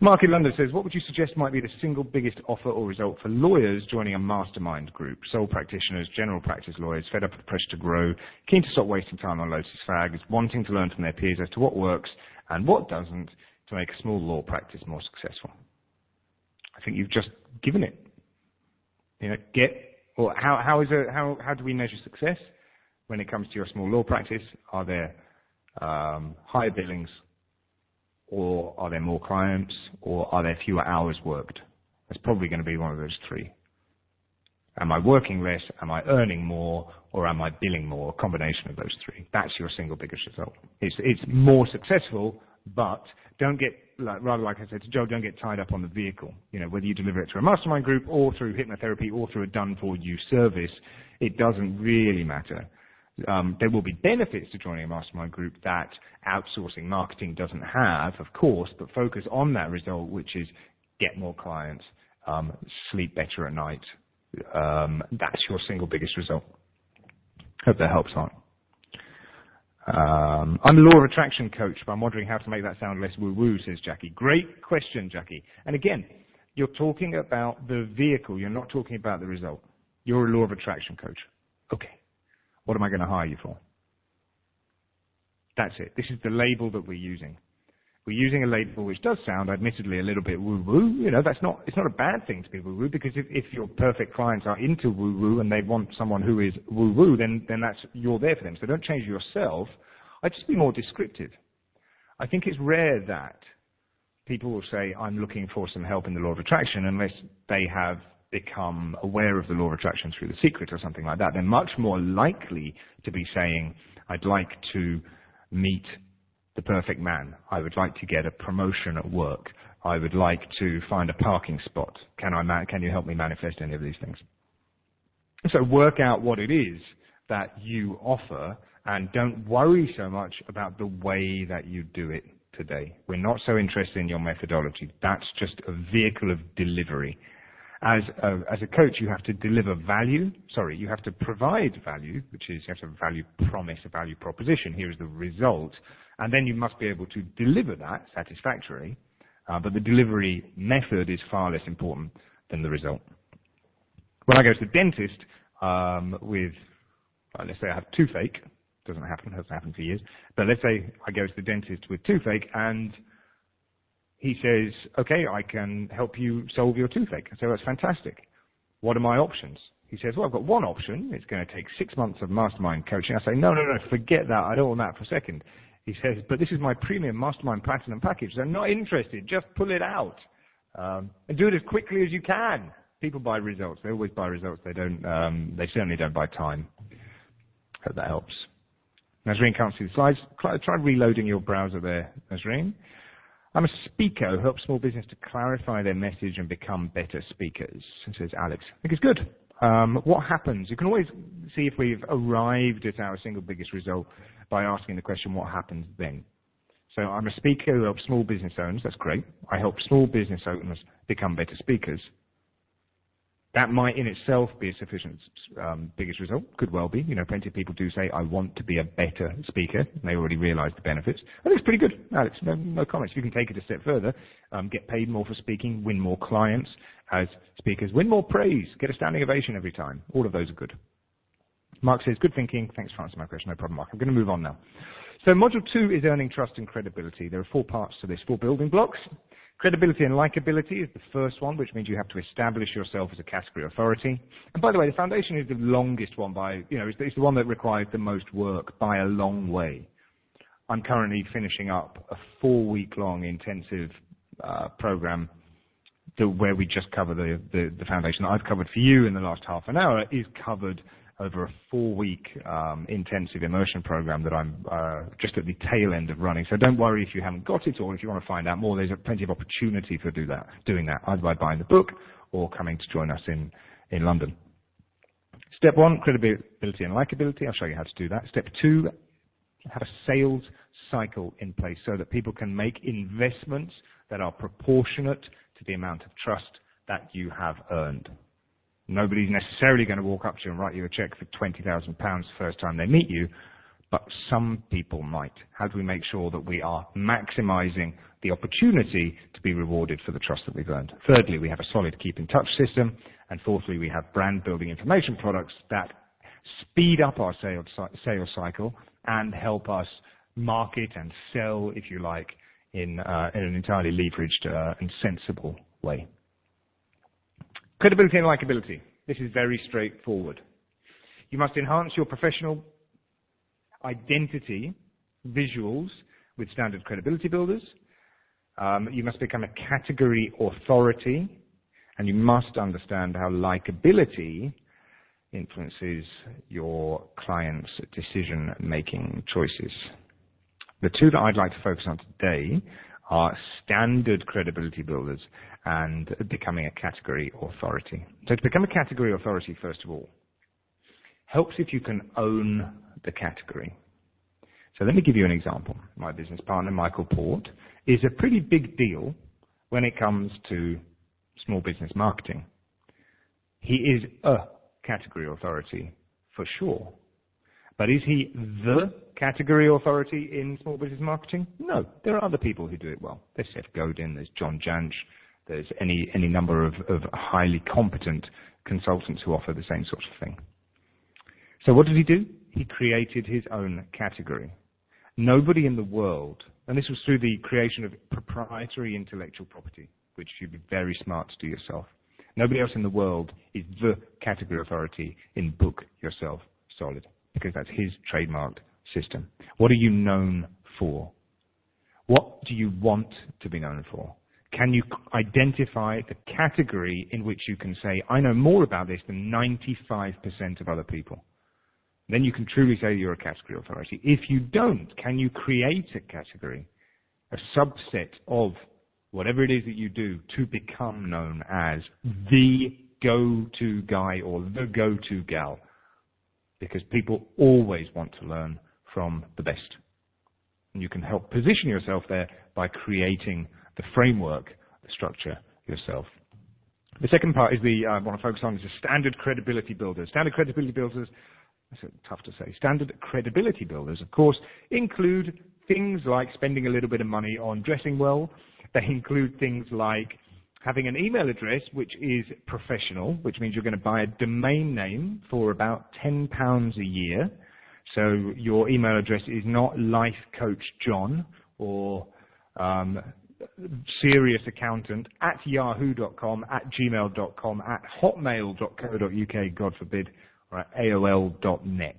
Mark in London says, what would you suggest might be the single biggest offer or result for lawyers joining a mastermind group? Sole practitioners, general practice lawyers, fed up with the pressure to grow, keen to stop wasting time on lotus fags, wanting to learn from their peers as to what works and what doesn't to make a small law practice more successful. I think you've just given it. How do we measure success when it comes to your small law practice? Are there higher billings, or are there more clients, or are there fewer hours worked? It's probably going to be one of those three. Am I working less? Am I earning more? Or am I billing more? A combination of those three. That's your single biggest result. It's more successful, but don't get, rather like I said to Joe, don't get tied up on the vehicle. Whether you deliver it through a mastermind group or through hypnotherapy or through a done-for-you service, it doesn't really matter. There will be benefits to joining a mastermind group that outsourcing marketing doesn't have, of course, but focus on that result, which is get more clients, sleep better at night. That's your single biggest result. Hope that helps out. I'm a law of attraction coach, but I'm wondering how to make that sound less woo-woo, says Jackie. Great question, Jackie. And again, you're talking about the vehicle. You're not talking about the result. You're a law of attraction coach. Okay. What am I going to hire you for? That's it. This is the label that we're using. We're using a label which does sound, admittedly, a little bit woo-woo. It's not a bad thing to be woo-woo, because if your perfect clients are into woo-woo and they want someone who is woo-woo, then you're there for them. So don't change yourself. I'd just be more descriptive. I think it's rare that people will say, I'm looking for some help in the law of attraction, unless they have become aware of the law of attraction through The Secret or something like that. They're much more likely to be saying, I'd like to meet the perfect man. I would like to get a promotion at work. I would like to find a parking spot. Can you help me manifest any of these things? So work out what it is that you offer, and don't worry so much about the way that you do it today. We're not so interested in your methodology. That's just a vehicle of delivery. As a coach, you have to deliver value. You have to provide value, which is you have to value promise, a value proposition. Here is the result. And then you must be able to deliver that satisfactorily. But the delivery method is far less important than the result. When I go to the dentist let's say I have toothache. Hasn't happened for years. But let's say I go to the dentist with toothache and he says, okay, I can help you solve your toothache. I say, well, that's fantastic. What are my options? He says, well, I've got one option. It's going to take 6 months of mastermind coaching. I say, no, forget that. I don't want that for a second. He says, but this is my premium mastermind platinum package. I'm not interested. Just pull it out. And do it as quickly as you can. People buy results. They always buy results. They certainly don't buy time. Hope that helps. Nazreen can't see the slides. Try reloading your browser there, Nazreen. I'm a speaker who helps small business to clarify their message and become better speakers, says Alex. I think it's good. What happens? You can always see if we've arrived at our single biggest result by asking the question, what happens then? So I'm a speaker who helps small business owners. That's great. I help small business owners become better speakers. That might in itself be a sufficient biggest result. Could well be. Plenty of people do say, I want to be a better speaker. And they already realize the benefits. I think it's pretty good, Alex. No comments. You can take it a step further. Get paid more for speaking, win more clients as speakers, win more praise, get a standing ovation every time. All of those are good. Mark says, good thinking. Thanks for answering my question. No problem, Mark. I'm going to move on now. So module 2 is earning trust and credibility. There are 4 parts to this, 4 building blocks. Credibility and likability is the first one, which means you have to establish yourself as a category authority. And by the way, the foundation is the longest one it's the one that requires the most work by a long way. I'm currently finishing up a 4-week-long intensive program where we just cover the foundation that I've covered for you in the last half an hour is covered over a 4-week intensive immersion program that I'm just at the tail end of running. So don't worry if you haven't got it, or if you want to find out more, there's plenty of opportunity for doing that, either by buying the book or coming to join us in London. Step 1, credibility and likability. I'll show you how to do that. Step 2, have a sales cycle in place so that people can make investments that are proportionate to the amount of trust that you have earned. Nobody's necessarily going to walk up to you and write you a check for £20,000 the first time they meet you, but some people might. How do we make sure that we are maximizing the opportunity to be rewarded for the trust that we've earned? Thirdly, we have a solid keep-in-touch system. And fourthly, we have brand-building information products that speed up our sales cycle and help us market and sell, if you like, in an entirely leveraged and sensible way. Credibility and likability. This is very straightforward. You must enhance your professional identity visuals with standard credibility builders. You must become a category authority, and you must understand how likability influences your clients' decision-making choices. The two that I'd like to focus on today are standard credibility builders and becoming a category authority. So to become a category authority, first of all, helps if you can own the category. So let me give you an example. My business partner, Michael Port, is a pretty big deal when it comes to small business marketing. He is a category authority for sure. But is he the category authority in small business marketing? No. There are other people who do it well. There's Seth Godin, there's John Jansch, there's any number of highly competent consultants who offer the same sort of thing. So what did he do? He created his own category. Nobody in the world, and this was through the creation of proprietary intellectual property, which you'd be very smart to do yourself. Nobody else in the world is the category authority in Book Yourself Solid, because that's his trademarked system. What are you known for? What do you want to be known for? Can you identify the category in which you can say, I know more about this than 95% of other people? Then you can truly say you're a category authority. If you don't, can you create a category, a subset of whatever it is that you do to become known as the go-to guy or the go-to gal? Because people always want to learn from the best. And you can help position yourself there by creating the framework, the structure yourself. The second part is I want to focus on is the standard credibility builders. Standard credibility builders, that's tough to say. Standard credibility builders, of course, include things like spending a little bit of money on dressing well. They include things like having an email address which is professional, which means you're going to buy a domain name for about £10 a year. So your email address is not Life Coach John or serious accountant at yahoo.com, at gmail.com, at hotmail.co.uk, God forbid, or at aol.net.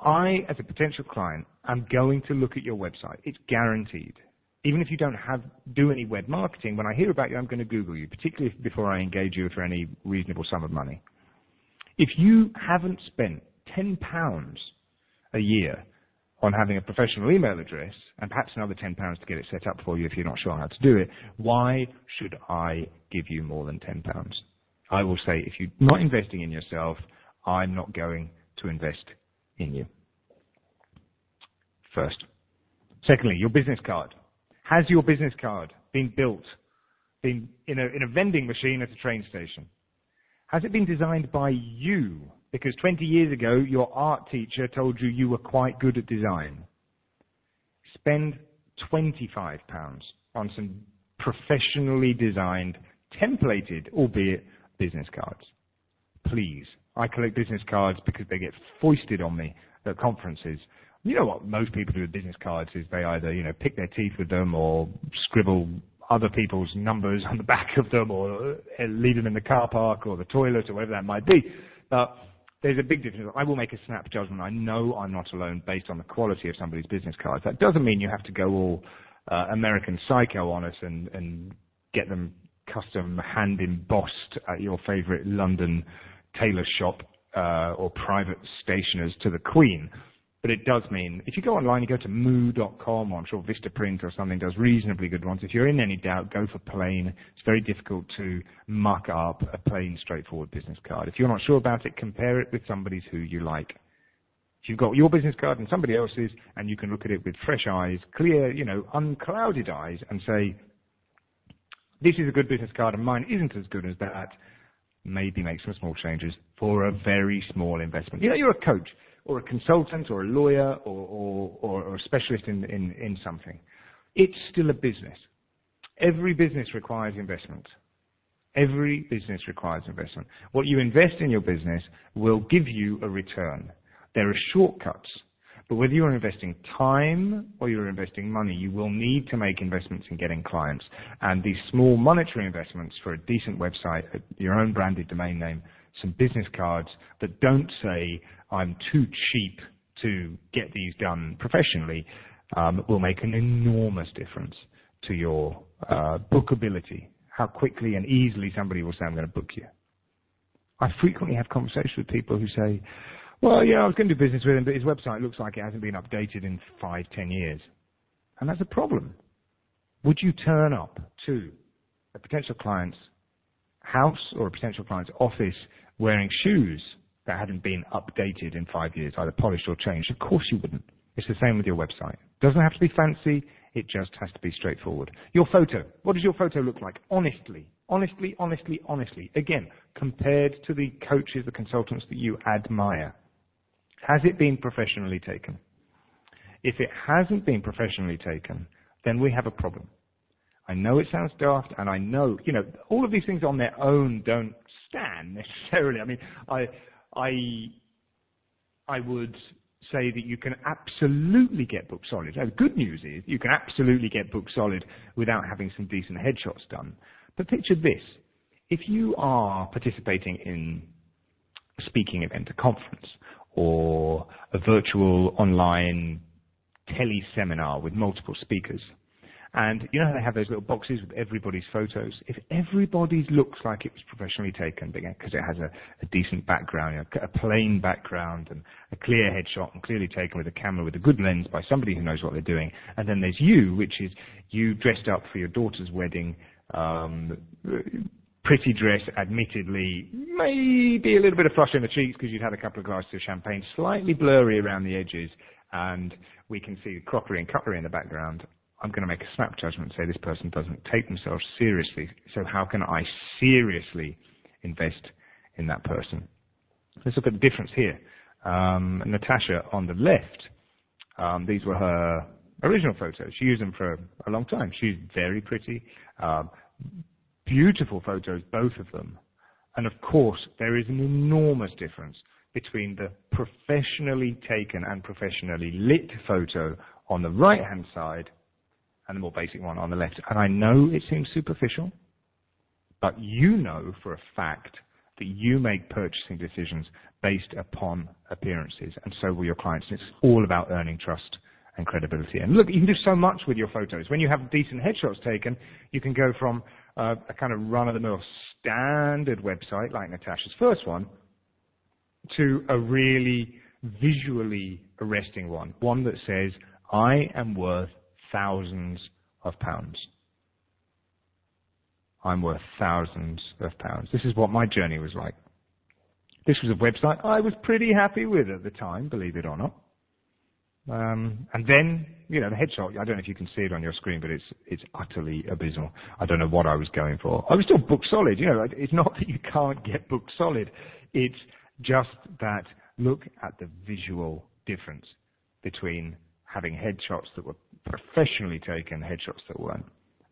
I, as a potential client, am going to look at your website. It's guaranteed. Even if you don't do any web marketing, when I hear about you, I'm going to Google you, particularly before I engage you for any reasonable sum of money. If you haven't spent £10 a year on having a professional email address, and perhaps another £10 to get it set up for you if you're not sure how to do it, why should I give you more than £10? I will say, if you're not investing in yourself, I'm not going to invest in you. First. Secondly, your business card. Has your business card been built in a vending machine at a train station? Has it been designed by you? Because 20 years ago, your art teacher told you you were quite good at design. Spend £25 on some professionally designed, templated, albeit business cards. Please. I collect business cards because they get foisted on me at conferences. You know what most people do with business cards is they either, pick their teeth with them or scribble other people's numbers on the back of them, or leave them in the car park or the toilet or whatever that might be. But there's a big difference. I will make a snap judgment. I know I'm not alone based on the quality of somebody's business cards. That doesn't mean you have to go all American Psycho on us and get them custom hand embossed at your favorite London tailor shop or private stationers to the Queen. But it does mean, if you go online, you go to moo.com, or I'm sure Vistaprint or something does reasonably good ones. If you're in any doubt, go for plain. It's very difficult to muck up a plain, straightforward business card. If you're not sure about it, compare it with somebody's who you like. If you've got your business card and somebody else's, and you can look at it with fresh eyes, clear, unclouded eyes, and say, this is a good business card and mine isn't as good as that, maybe make some small changes for a very small investment. You're a coach, or a consultant, or a lawyer, or a specialist in something. It's still a business. Every business requires investment. Every business requires investment. What you invest in your business will give you a return. There are shortcuts, but whether you're investing time or you're investing money, you will need to make investments in getting clients. And these small monetary investments for a decent website, your own branded domain name, some business cards that don't say, I'm too cheap to get these done professionally, will make an enormous difference to your bookability, how quickly and easily somebody will say, I'm going to book you. I frequently have conversations with people who say, well, yeah, I was going to do business with him, but his website looks like it hasn't been updated in 5-10 years. And that's a problem. Would you turn up to a potential client's house or a potential client's office wearing shoes that hadn't been updated in 5 years, either polished or changed? Of course you wouldn't. It's the same with your website. It doesn't have to be fancy. It just has to be straightforward. Your photo. What does your photo look like? Honestly. Honestly, honestly, honestly. Again, compared to the coaches, the consultants that you admire. Has it been professionally taken? If it hasn't been professionally taken, then we have a problem. I know it sounds daft, and I know, all of these things on their own don't stand necessarily. I mean, I would say that you can absolutely get book solid. The good news is you can absolutely get book solid without having some decent headshots done. But picture this. If you are participating in a speaking event, a conference, or a virtual online tele-seminar with multiple speakers, and you know how they have those little boxes with everybody's photos? If everybody's looks like it was professionally taken, because it has a decent background, a plain background, and a clear headshot, and clearly taken with a camera with a good lens by somebody who knows what they're doing, and then there's you, which is you dressed up for your daughter's wedding, pretty dress, admittedly, maybe a little bit of flush in the cheeks because you'd had a couple of glasses of champagne, slightly blurry around the edges, and we can see crockery and cutlery in the background. I'm going to make a snap judgment and say this person doesn't take themselves seriously, so how can I seriously invest in that person? Let's look at the difference here. Natasha on the left, these were her original photos. She used them for a long time. She's very pretty. Beautiful photos, both of them. And of course, there is an enormous difference between the professionally taken and professionally lit photo on the right-hand side and the more basic one on the left. And I know it seems superficial, but you know for a fact that you make purchasing decisions based upon appearances, and so will your clients. It's all about earning trust and credibility. And look, you can do so much with your photos. When you have decent headshots taken, you can go from a kind of run-of-the-mill standard website like Natasha's first one to a really visually arresting one that says, I am worth thousands of pounds. I'm worth thousands of pounds. This is what my journey was like. This was a website I was pretty happy with at the time, believe it or not. And then, the headshot, I don't know if you can see it on your screen, but it's utterly abysmal. I don't know what I was going for. I was still book solid. It's not that you can't get book solid. It's just that look at the visual difference between having headshots that were professionally taken, headshots that weren't.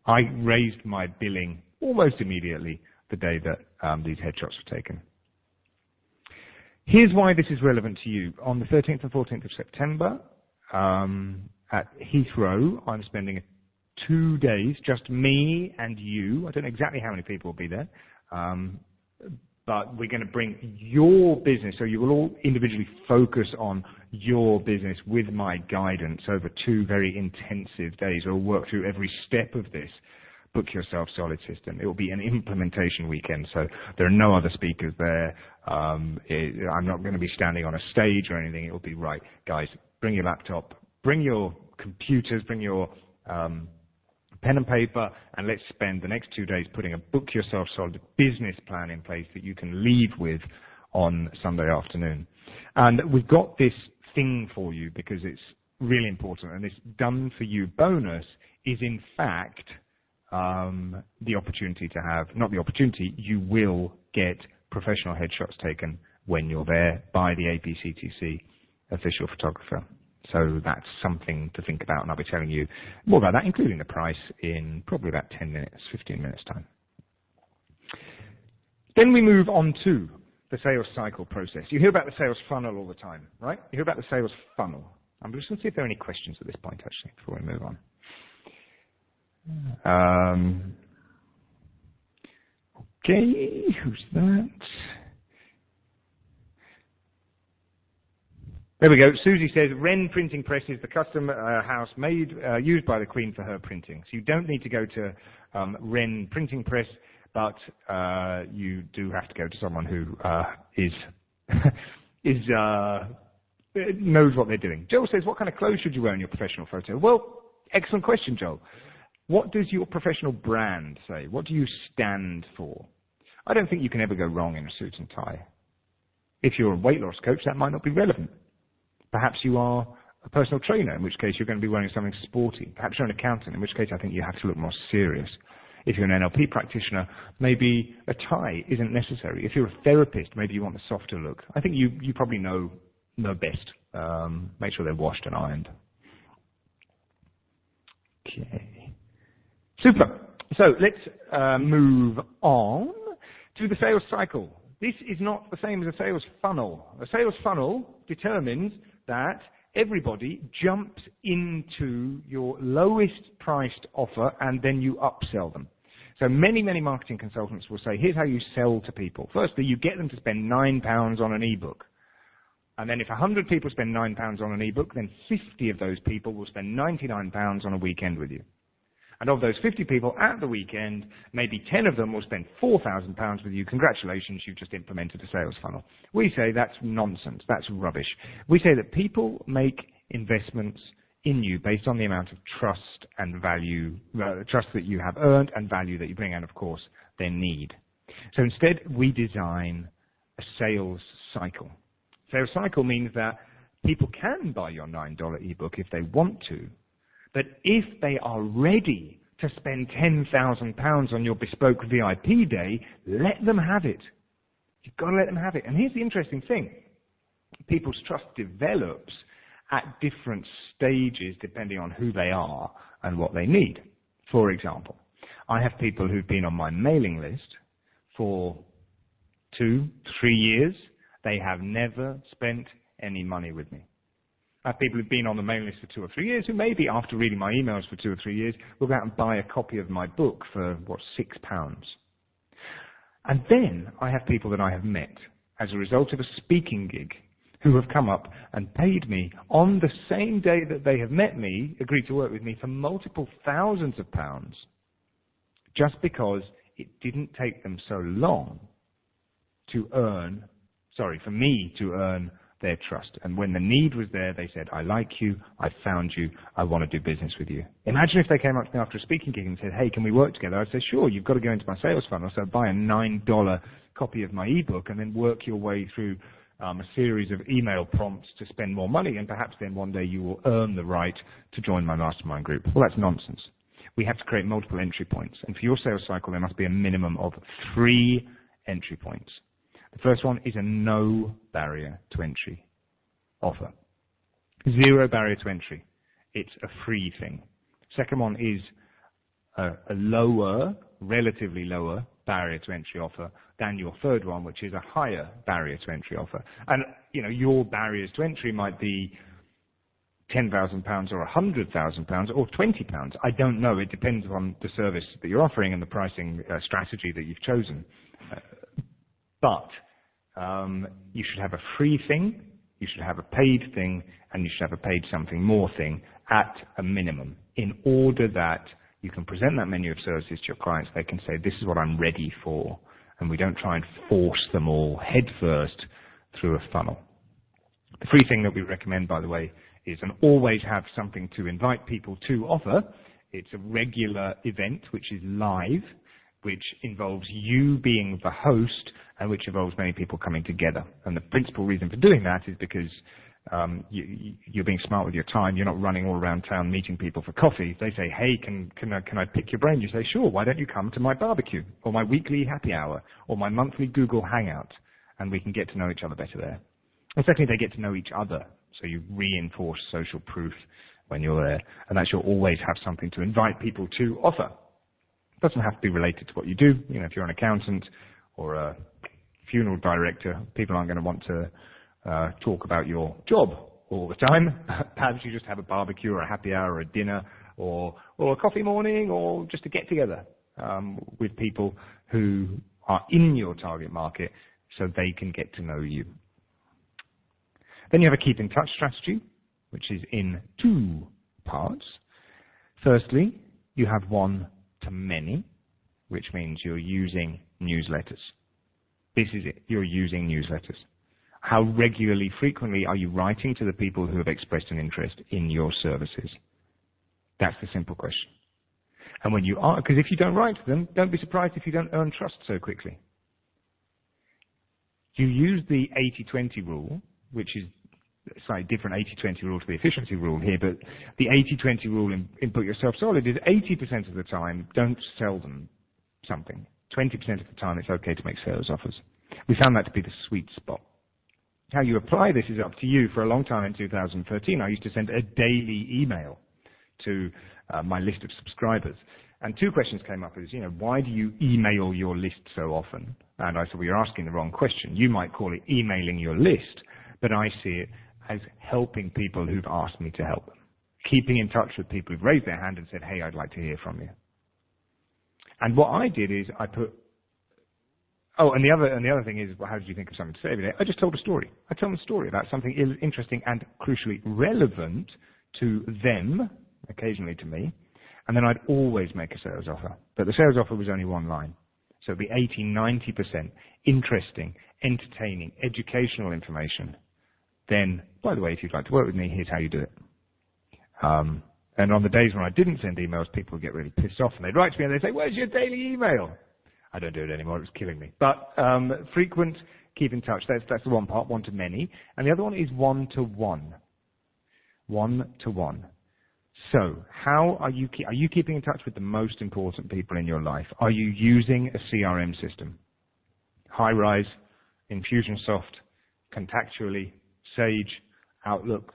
I raised my billing almost immediately the day that these headshots were taken. Here's why this is relevant to you. On the 13th and 14th of September, at Heathrow, I'm spending a 2 days, just me and you. I don't know exactly how many people will be there. But we're going to bring your business, so you will all individually focus on your business with my guidance over 2 very intensive days. We'll work through every step of this Book Yourself Solid system. It will be an implementation weekend, so there are no other speakers there. I'm not going to be standing on a stage or anything. It will be, right, guys, bring your laptop, bring your computers, bring your pen and paper, and let's spend the next 2 days putting a Book Yourself Solid business plan in place that you can leave with on Sunday afternoon. And we've got this thing for you because it's really important, and this done for you bonus is in fact the opportunity to have, not the opportunity, you will get professional headshots taken when you're there by the APCTC official photographer. So that's something to think about, and I'll be telling you more about that, including the price, in probably about 10 minutes, 15 minutes time. Then we move on to the sales cycle process. You hear about the sales funnel all the time, right? You hear about the sales funnel. I'm just going to see if there are any questions at this point, actually, before we move on. Okay, who's that? There we go. Susie says, Wren Printing Press is the custom house used by the Queen for her printing. So you don't need to go to Wren Printing Press, but you do have to go to someone who knows what they're doing. Joel says, what kind of clothes should you wear in your professional photo? Well, excellent question, Joel. What does your professional brand say? What do you stand for? I don't think you can ever go wrong in a suit and tie. If you're a weight loss coach, that might not be relevant. Perhaps you are a personal trainer, in which case you're going to be wearing something sporty. Perhaps you're an accountant, in which case I think you have to look more serious. If you're an NLP practitioner, maybe a tie isn't necessary. If you're a therapist, maybe you want a softer look. I think you probably know best. Make sure they're washed and ironed. Okay. Super. So let's move on to the sales cycle. This is not the same as a sales funnel. A sales funnel determines that everybody jumps into your lowest priced offer and then you upsell them. So many marketing consultants will say, here's how you sell to people. Firstly, you get them to spend £9 on an ebook. And then if 100 people spend £9 on an ebook, then 50 of those people will spend £99 on a weekend with you. And of those 50 people at the weekend, maybe 10 of them will spend £4,000 with you. Congratulations, you've just implemented a sales funnel. We say that's nonsense. That's rubbish. We say that people make investments in you based on the amount of trust and value, trust that you have earned and value that you bring, and of course, their need. So instead, we design a sales cycle. Sales cycle means that people can buy your $9 ebook if they want to. But if they are ready to spend £10,000 on your bespoke VIP day, let them have it. You've got to let them have it. And here's the interesting thing. People's trust develops at different stages depending on who they are and what they need. For example, I have people who've been on my mailing list for 2-3 years. They have never spent any money with me. I have people who've been on the mailing list for 2 or 3 years who maybe after reading my emails for 2 or 3 years will go out and buy a copy of my book for, £6. And then I have people that I have met as a result of a speaking gig who have come up and paid me on the same day that they have met me, agreed to work with me for multiple thousands of pounds, just because it didn't take them so long for me to earn their trust. And when the need was there, they said, I like you, I found you, I want to do business with you. Imagine if they came up to me after a speaking gig and said, hey, can we work together? I'd say, sure, you've got to go into my sales funnel, so buy a $9 copy of my ebook and then work your way through a series of email prompts to spend more money, and perhaps then one day you will earn the right to join my mastermind group. Well, that's nonsense. We have to create multiple entry points, and for your sales cycle, there must be a minimum of 3 entry points. The first one is a no barrier to entry offer. 0 barrier to entry. It's a free thing. Second one is a lower, relatively lower barrier to entry offer than your third one, which is a higher barrier to entry offer. And, your barriers to entry might be £10,000 or £100,000 or £20. I don't know. It depends on the service that you're offering and the pricing strategy that you've chosen. But you should have a free thing, you should have a paid thing, and you should have a paid something more thing at a minimum, in order that you can present that menu of services to your clients. They can say, this is what I'm ready for, and we don't try and force them all headfirst through a funnel. The free thing that we recommend, by the way, is and always have something to invite people to offer. It's a regular event which is live, which involves you being the host and which involves many people coming together. And the principal reason for doing that is because you're being smart with your time. You're not running all around town meeting people for coffee. They say, hey, can I pick your brain? You say, sure, why don't you come to my barbecue or my weekly happy hour or my monthly Google Hangout, and we can get to know each other better there. And secondly, they get to know each other, so you reinforce social proof when you're there, and that you'll always have something to invite people to offer. It doesn't have to be related to what you do. You know, if you're an accountant or a funeral director, people aren't going to want to talk about your job all the time. Perhaps you just have a barbecue or a happy hour or a dinner or a coffee morning or just a get-together with people who are in your target market so they can get to know you. Then you have a keep in touch strategy, which is in two parts. Firstly, you have one-to-many, which means you're using newsletters. This is it. You're using newsletters. How regularly, frequently are you writing to the people who have expressed an interest in your services? That's the simple question. And when you are, because if you don't write to them, don't be surprised if you don't earn trust so quickly. You use the 80-20 rule, which is a slightly different 80-20 rule to the efficiency rule here, but the 80-20 rule in Put Yourself Solid is 80% of the time, don't sell them something. 20% of the time, it's okay to make sales offers. We found that to be the sweet spot. How you apply this is up to you. For a long time in 2013, I used to send a daily email to my list of subscribers. And two questions came up as, why do you email your list so often? And I said, well, you're asking the wrong question. You might call it emailing your list, but I see it as helping people who've asked me to help them. Keeping in touch with people who've raised their hand and said, hey, I'd like to hear from you. And what I did is I put, and the other thing is, well, how did you think of something to say every day? I just told a story. I told them a story about something interesting and crucially relevant to them, occasionally to me, and then I'd always make a sales offer. But the sales offer was only one line. So it'd be 80-90% interesting, entertaining, educational information. Then, by the way, if you'd like to work with me, here's how you do it. And on the days when I didn't send emails, people would get really pissed off, and they'd write to me and they'd say, where's your daily email? I don't do it anymore. It was killing me. But frequent, keep in touch. That's the one part, one-to-many. And the other one is one-to-one. One-to-one. So how are you keeping in touch with the most important people in your life? Are you using a CRM system? High-Rise, Infusionsoft, Contactually, Sage, Outlook,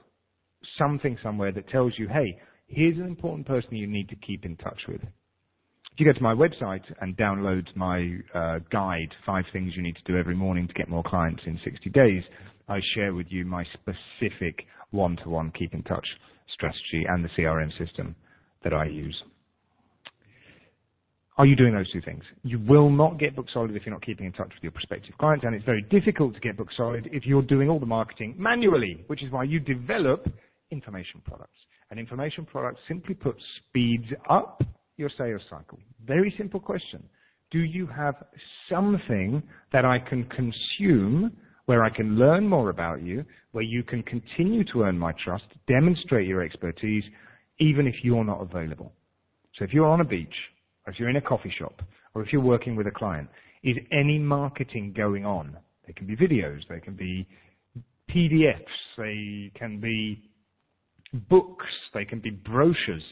something somewhere that tells you, hey, here's an important person you need to keep in touch with. If you go to my website and download my guide, 5 Things You Need to Do Every Morning to Get More Clients in 60 Days, I share with you my specific one-to-one keep in touch strategy and the CRM system that I use. Are you doing those two things? You will not get book solid if you're not keeping in touch with your prospective clients, and it's very difficult to get book solid if you're doing all the marketing manually, which is why you develop information products. And information products, simply put, speeds up your sales cycle. Very simple question. Do you have something that I can consume where I can learn more about you, where you can continue to earn my trust, demonstrate your expertise, even if you're not available? So if you're on a beach, or if you're in a coffee shop, or if you're working with a client, is any marketing going on? They can be videos, they can be PDFs, they can be books, they can be brochures.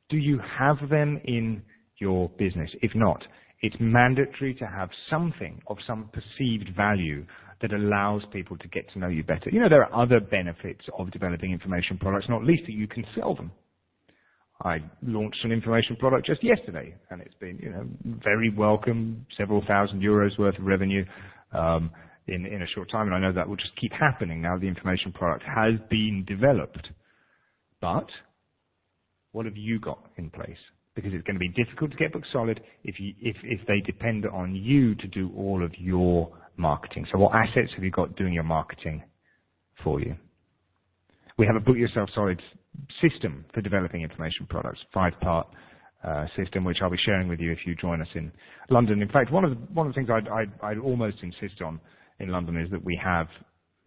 Do you have them in your business? If not, it's mandatory to have something of some perceived value that allows people to get to know you better. There are other benefits of developing information products, not least that you can sell them. I launched an information product just yesterday, and it's been, very welcome, several €1,000s worth of revenue in a short time, and I know that will just keep happening now the information product has been developed. But what have you got in place? Because it's going to be difficult to get books solid if they depend on you to do all of your marketing. So what assets have you got doing your marketing for you? We have a Book Yourself Solid system for developing information products, 5-part system, which I'll be sharing with you if you join us in London. In fact, one of the things I'd almost insist on in London is that we have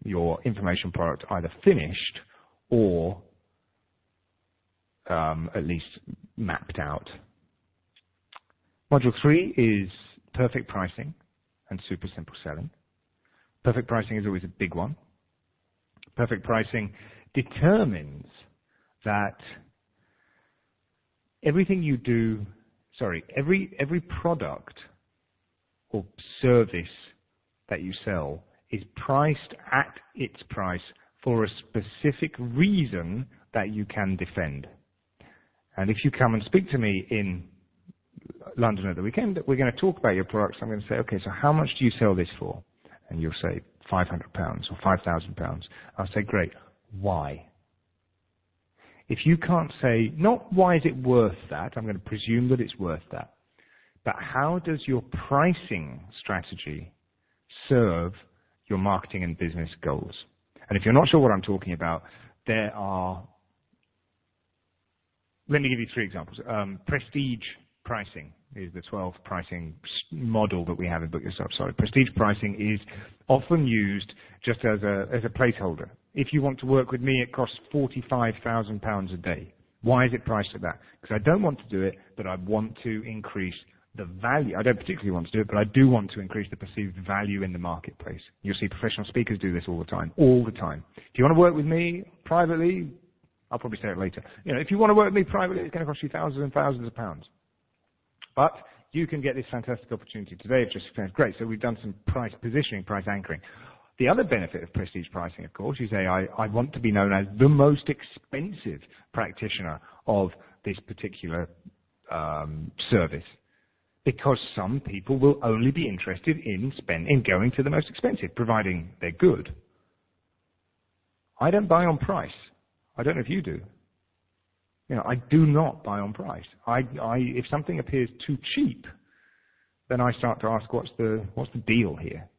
your information product either finished or at least mapped out. Module 3 is perfect pricing and super simple selling. Perfect pricing is always a big one. Perfect pricing determines that everything you do, every product or service that you sell is priced at its price for a specific reason that you can defend. And if you come and speak to me in London at the weekend, we're going to talk about your products. I'm going to say, okay, so how much do you sell this for? And you'll say £500 or £5,000. I'll say, great. Why? If you can't say, not why is it worth that, I'm going to presume that it's worth that, but how does your pricing strategy serve your marketing and business goals? And if you're not sure what I'm talking about, let me give you 3 examples. Prestige pricing is the 12th pricing model that we have in Book Yourself Solid. Prestige pricing is often used just as a placeholder. If you want to work with me, it costs £45,000 a day. Why is it priced at that? Because I don't want to do it, but I want to increase the value. I don't particularly want to do it, but I do want to increase the perceived value in the marketplace. You'll see professional speakers do this all the time. If you want to work with me privately, I'll probably say it later. If you want to work with me privately, it's going to cost you thousands and thousands of pounds. But you can get this fantastic opportunity today. It's just great. So we've done some price positioning, price anchoring. The other benefit of prestige pricing, of course, you say, I want to be known as the most expensive practitioner of this particular service. Because some people will only be interested in going to the most expensive, providing they're good. I don't buy on price. I don't know if you do. I do not buy on price. If something appears too cheap, then I start to ask, what's the deal here?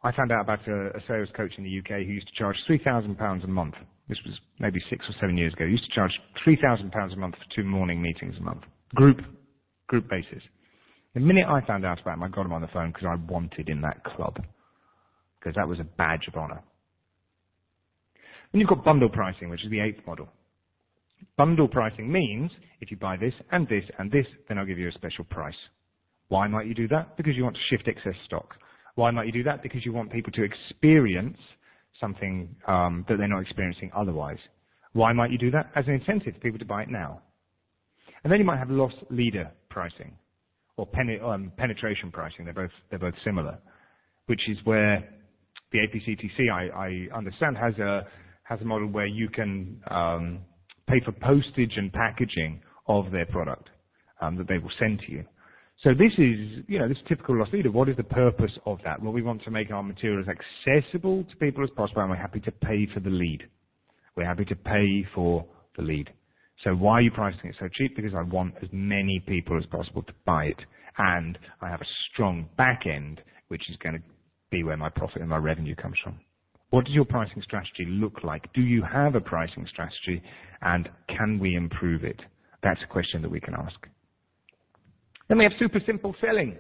I found out about a sales coach in the UK who used to charge £3,000 a month. This was maybe 6 or 7 years ago. He used to charge £3,000 a month for 2 morning meetings a month, group basis. The minute I found out about him, I got him on the phone because I wanted in that club, because that was a badge of honor. Then you've got bundle pricing, which is the 8th model. Bundle pricing means if you buy this and this and this, then I'll give you a special price. Why might you do that? Because you want to shift excess stock. Why might you do that? Because you want people to experience something that they're not experiencing otherwise. Why might you do that? As an incentive for people to buy it now. And then you might have loss leader pricing or penetration pricing. They're both similar, which is where the APCTC, I understand, has a model where you can pay for postage and packaging of their product that they will send to you. So this is, this typical loss leader. What is the purpose of that? Well, we want to make our materials accessible to people as possible, and we're happy to pay for the lead. We're happy to pay for the lead. So why are you pricing it so cheap? Because I want as many people as possible to buy it, and I have a strong back end, which is going to be where my profit and my revenue comes from. What does your pricing strategy look like? Do you have a pricing strategy, and can we improve it? That's a question that we can ask. Then we have super simple selling.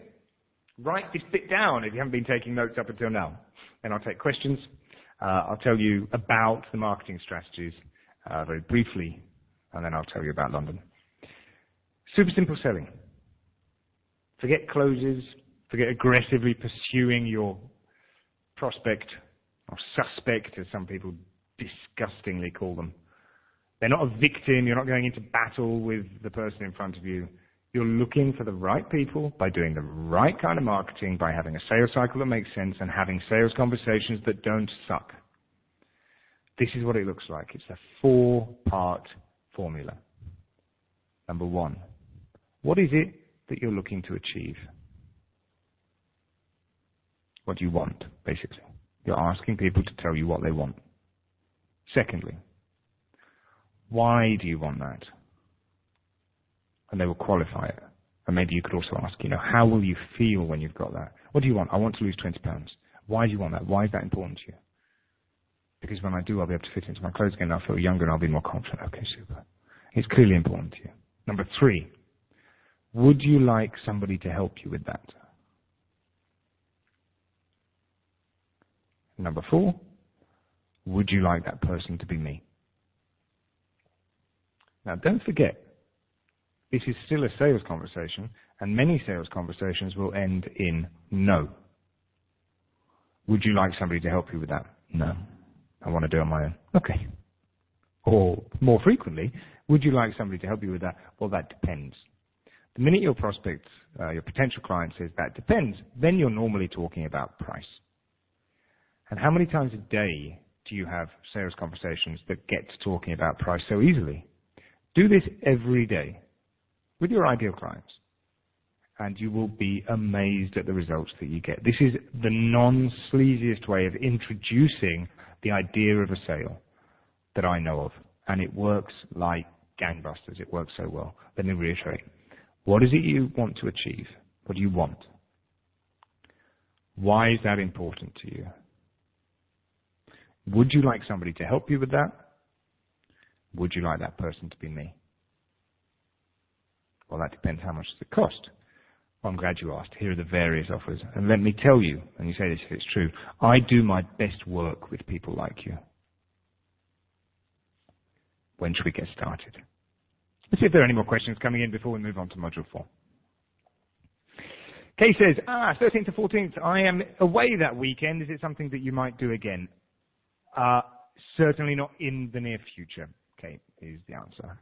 Write this bit down if you haven't been taking notes up until now. Then I'll take questions. I'll tell you about the marketing strategies very briefly, and then I'll tell you about London. Super simple selling. Forget closes. Forget aggressively pursuing your prospect, or suspect, as some people disgustingly call them. They're not a victim. You're not going into battle with the person in front of you. You're looking for the right people by doing the right kind of marketing, by having a sales cycle that makes sense, and having sales conversations that don't suck. This is what it looks like. It's a 4-part formula. Number 1, what is it that you're looking to achieve? What do you want, basically? You're asking people to tell you what they want. Secondly, why do you want that? And they will qualify it. And maybe you could also ask, how will you feel when you've got that? What do you want? I want to lose 20 pounds. Why do you want that? Why is that important to you? Because when I do, I'll be able to fit into my clothes again. I'll feel younger and I'll be more confident. Okay, super. It's clearly important to you. Number 3, would you like somebody to help you with that? Number 4, would you like that person to be me? Now, don't forget, this is still a sales conversation, and many sales conversations will end in no. Would you like somebody to help you with that? No. I want to do it on my own. Okay. Or more frequently, would you like somebody to help you with that? Well, that depends. The minute your prospect, your potential client says that depends, then you're normally talking about price. And how many times a day do you have sales conversations that get to talking about price so easily? Do this every day with your ideal clients, and you will be amazed at the results that you get. This is the non-sleaziest way of introducing the idea of a sale that I know of, and it works like gangbusters. It works so well. Let me reiterate. What is it you want to achieve? What do you want? Why is that important to you? Would you like somebody to help you with that? Would you like that person to be me? Well, that depends how much does it cost. Well, I'm glad you asked. Here are the various offers. And let me tell you, and you say this if it's true, I do my best work with people like you. When should we get started? Let's see if there are any more questions coming in before we move on to Module 4. Kay says, 13th to 14th, I am away that weekend. Is it something that you might do again? Certainly not in the near future, Kay, is the answer.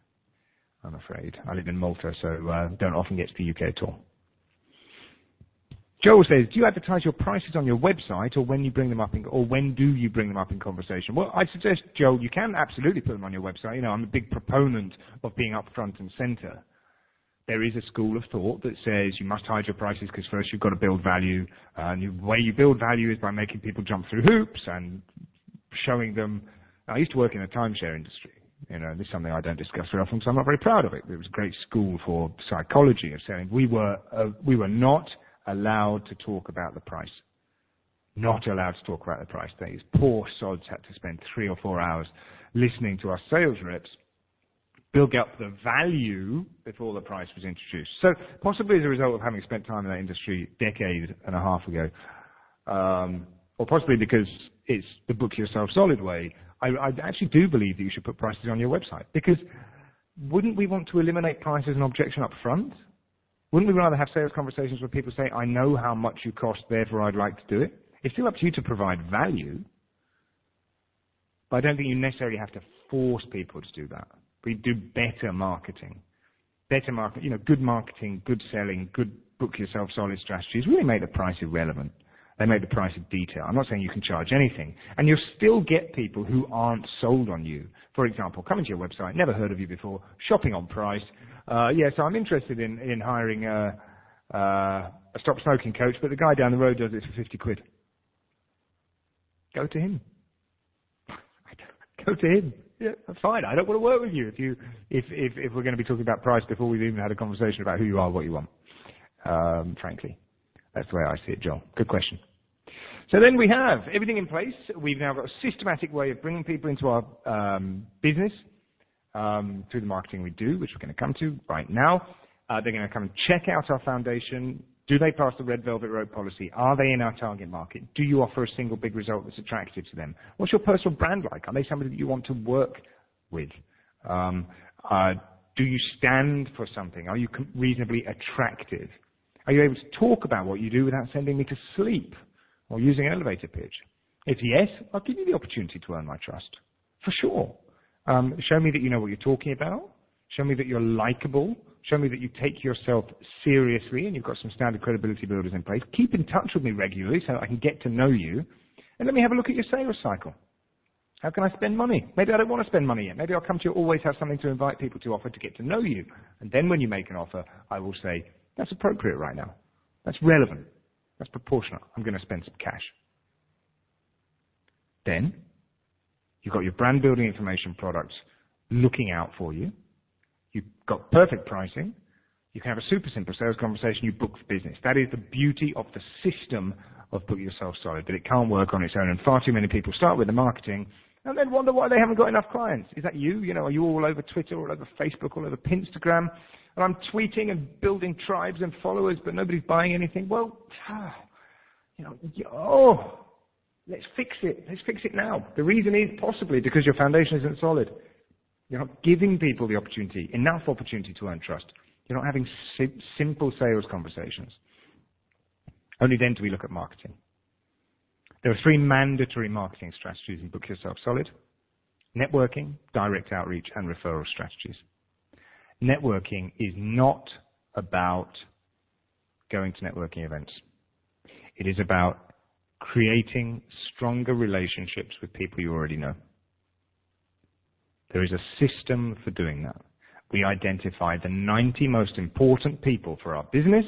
I'm afraid. I live in Malta, so don't often get to the UK at all. Joel says, do you advertise your prices on your website, or when you bring them up or when do you bring them up in conversation? Well, I suggest, Joel, you can absolutely put them on your website. I'm a big proponent of being up front and center. There is a school of thought that says you must hide your prices because first you've got to build value. And the way you build value is by making people jump through hoops and showing them. I used to work in the timeshare industry. This is something I don't discuss very often, so I'm not very proud of it. It was a great school for psychology of selling. We were not allowed to talk about the price. Not allowed to talk about the price. These poor sods had to spend 3 or 4 hours listening to our sales reps build up the value before the price was introduced. So possibly as a result of having spent time in that industry a decade and a half ago, or possibly because it's the book yourself solid way, I actually do believe that you should put prices on your website, because wouldn't we want to eliminate price as an objection up front? Wouldn't we rather have sales conversations where people say, I know how much you cost, therefore I'd like to do it? It's still up to you to provide value, but I don't think you necessarily have to force people to do that. We do better marketing. Better marketing, good marketing, good selling, good book yourself solid strategies really make the price irrelevant. They make the price a detail. I'm not saying you can charge anything. And you'll still get people who aren't sold on you. For example, coming to your website, never heard of you before, shopping on price. So I'm interested in hiring a stop smoking coach, but the guy down the road does it for 50 quid. Go to him. Go to him. Yeah, that's fine. I don't want to work with you if we're going to be talking about price before we've even had a conversation about who you are, what you want. Frankly, that's the way I see it, Joel. Good question. So then we have everything in place. We've now got a systematic way of bringing people into our business through the marketing we do, which we're going to come to right now. They're going to come and check out our foundation. Do they pass the Red Velvet Rope policy? Are they in our target market? Do you offer a single big result that's attractive to them? What's your personal brand like? Are they somebody that you want to work with? Do you stand for something? Are you reasonably attractive? Are you able to talk about what you do without sending me to sleep or using an elevator pitch? If yes, I'll give you the opportunity to earn my trust, for sure. Show me that you know what you're talking about. Show me that you're likable. Show me that you take yourself seriously and you've got some standard credibility builders in place. Keep in touch with me regularly so that I can get to know you. And let me have a look at your sales cycle. How can I spend money? Maybe I don't want to spend money yet. Maybe I'll come to you, always have something to invite people to offer to get to know you. And then when you make an offer, I will say, that's appropriate right now. That's relevant. That's proportionate. I'm going to spend some cash. Then You've got your brand building information products looking out for you. You've got perfect pricing. You can have a super simple sales conversation. You book the business. That is the beauty of the system of Book Yourself Solid, that it can't work on its own. And far too many people start with the marketing and then wonder why they haven't got enough clients. Is that you? Are you all over Twitter, all over Facebook, all over Pintergram? And I'm tweeting and building tribes and followers, but nobody's buying anything. Well, let's fix it. Let's fix it now. The reason is possibly because your foundation isn't solid. You're not giving people the opportunity, enough opportunity to earn trust. You're not having simple sales conversations. Only then do we look at marketing. There are 3 mandatory marketing strategies in Book Yourself Solid: networking, direct outreach, and referral strategies. Networking is not about going to networking events. It is about creating stronger relationships with people you already know. There is a system for doing that. We identify the 90 most important people for our business,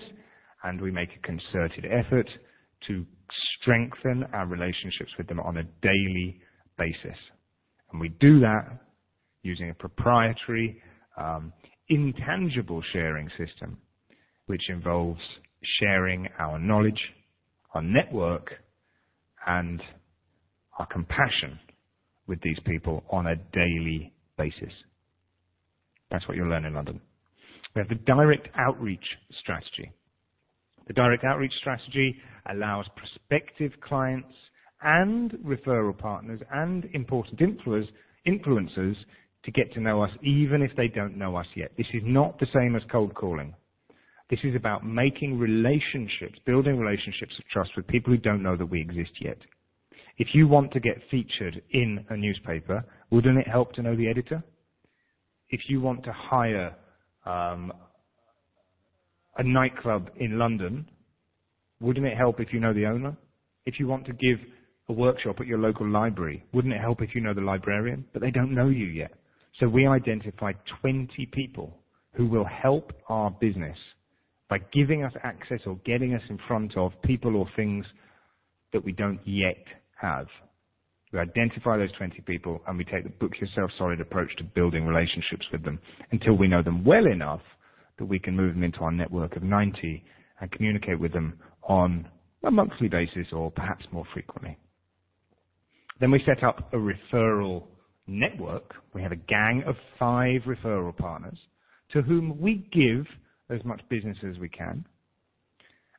and we make a concerted effort to strengthen our relationships with them on a daily basis. And we do that using a proprietary, intangible sharing system, which involves sharing our knowledge, our network, and our compassion with these people on a daily basis. That's what you'll learn in London. We have the direct outreach strategy. The direct outreach strategy allows prospective clients and referral partners and important influencers to get to know us even if they don't know us yet. This is not the same as cold calling. This is about making relationships, building relationships of trust with people who don't know that we exist yet. If you want to get featured in a newspaper, wouldn't it help to know the editor? If you want to hire a nightclub in London, wouldn't it help if you know the owner? If you want to give a workshop at your local library, wouldn't it help if you know the librarian? But they don't know you yet. So we identified 20 people who will help our business by giving us access or getting us in front of people or things that we don't yet have. We identify those 20 people and we take the Book Yourself Solid approach to building relationships with them until we know them well enough that we can move them into our network of 90 and communicate with them on a monthly basis or perhaps more frequently. Then we set up a referral network. We have a gang of 5 referral partners to whom we give as much business as we can.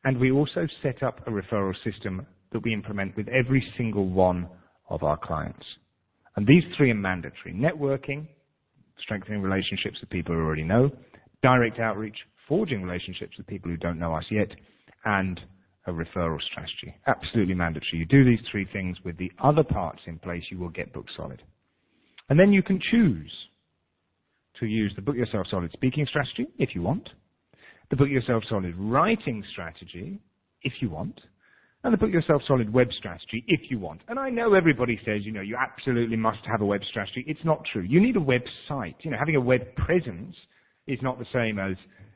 And we also set up a referral system that we implement with every single one of our clients. And these 3 are mandatory: networking, strengthening relationships with people who already know; direct outreach, forging relationships with people who don't know us yet; and a referral strategy. Absolutely mandatory. You do these 3 things with the other parts in place, you will get Book Solid. And then you can choose to use the Book Yourself Solid speaking strategy if you want, the Book Yourself Solid writing strategy if you want, and the Book Yourself Solid web strategy if you want. And I know everybody says, you absolutely must have a web strategy. It's not true. You need a website. Having a web presence is not the same as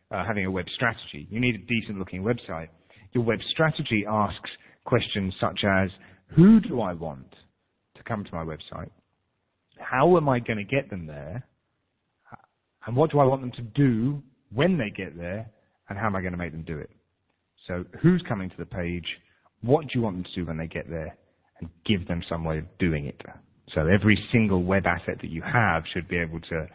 having a web strategy. You need a decent looking website. Your web strategy asks questions such as, who do I want to come to my website? How am I going to get them there? And what do I want them to do when they get there? And how am I going to make them do it? So who's coming to the page? What do you want them to do when they get there? And give them some way of doing it. So every single web asset that you have should be able to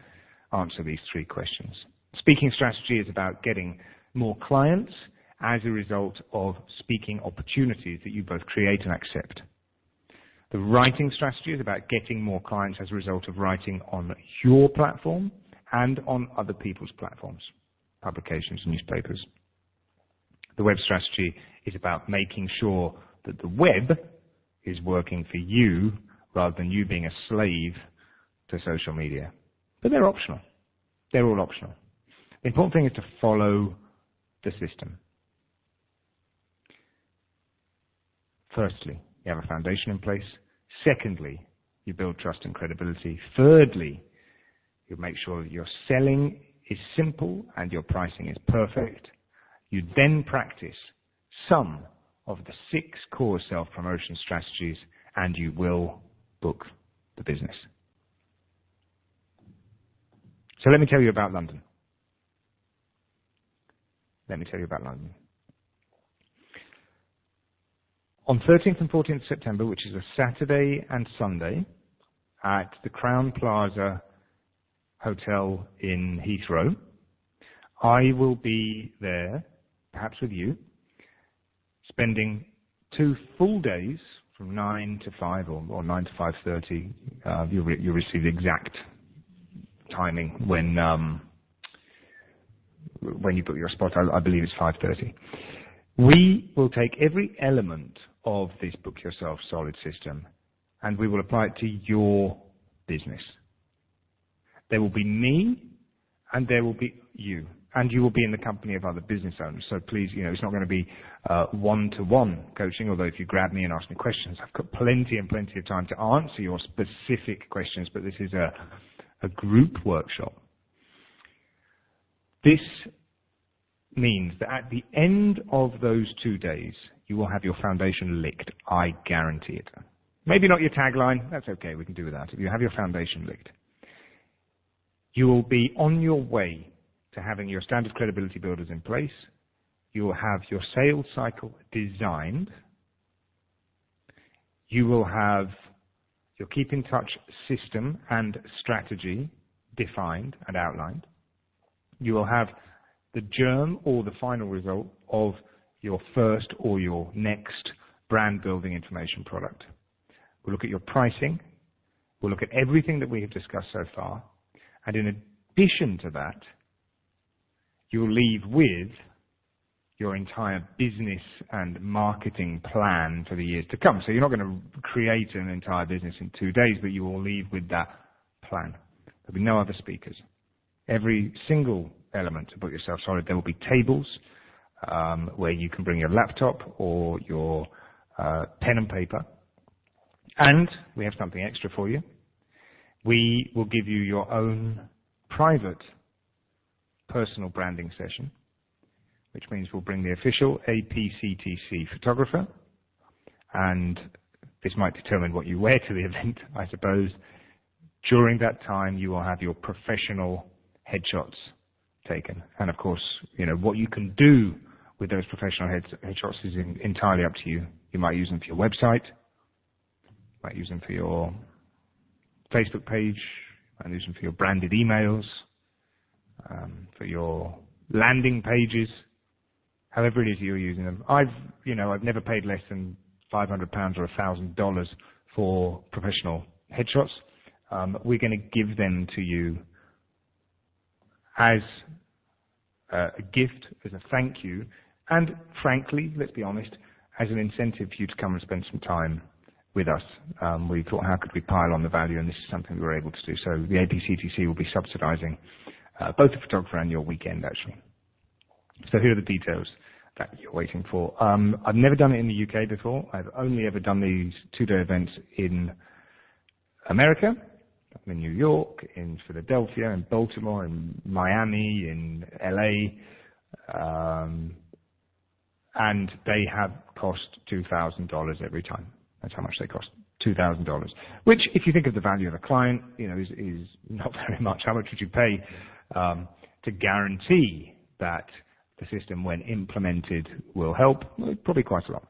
answer these 3 questions. Speaking strategy is about getting more clients as a result of speaking opportunities that you both create and accept. The writing strategy is about getting more clients as a result of writing on your platform and on other people's platforms, publications, newspapers. The web strategy is about making sure that the web is working for you rather than you being a slave to social media. But they're optional. They're all optional. The important thing is to follow the system. Firstly, you have a foundation in place. Secondly, you build trust and credibility. Thirdly, you make sure that your selling is simple and your pricing is perfect. You then practice some of the 6 core self-promotion strategies and you will book the the business. So let me tell you about London. On 13th and 14th September, which is a Saturday and Sunday, at the Crown Plaza Hotel in Heathrow, I will be there, perhaps with you, spending 2 full days from 9 to 5 or 9 to 5:30. You'll receive the exact timing when you book your spot. I believe it's 5:30. We will take every element of this Book Yourself Solid system and we will apply it to your business. There will be me and there will be you. And you will be in the company of other business owners. So please, it's not going to be one-to-one coaching, although if you grab me and ask me questions, I've got plenty and plenty of time to answer your specific questions, but this is a group workshop. This means that at the end of those 2 days, you will have your foundation licked. I guarantee it. Maybe not your tagline. That's okay. We can do that. If you have your foundation licked, you will be on your way to having your standard credibility builders in place. You will have your sales cycle designed. You will have your keep in touch system and strategy defined and outlined. You will have the germ or the final result of your first or your next brand building information product. We'll look at your pricing. We'll look at everything that we have discussed so far. And in addition to that, you'll leave with your entire business and marketing plan for the years to come. So you're not going to create an entire business in 2 days, but you will leave with that plan. There'll be no other speakers. Every single element to Book Yourself Solid, there will be tables where you can bring your laptop or your pen and paper. And we have something extra for you. We will give you your own private personal branding session, which means we'll bring the official APCTC photographer, and this might determine what you wear to the event, I suppose. During that time, you will have your professional headshots taken. And of course, what you can do with those professional headshots is entirely up to you. You might use them for your website, you might use them for your Facebook page, you might use them for your branded emails, for your landing pages, however it is you're using them. I've never paid less than £500 or $1,000 for professional headshots. We're going to give them to you as a gift, as a thank you, and frankly, let's be honest, as an incentive for you to come and spend some time with us. We thought, how could we pile on the value, and this is something we were able to do. So the APCTC will be subsidizing both the photographer and your weekend, actually. So here are the details that you're waiting for. I've never done it in the UK before. I've only ever done these 2-day events in America, in New York, in Philadelphia, in Baltimore, in Miami, in LA, and they have cost $2,000 every time. That's how much they cost, $2,000. Which, if you think of the value of a client, is not very much. How much would you pay to guarantee that the system, when implemented, will help? Well, probably quite a lot.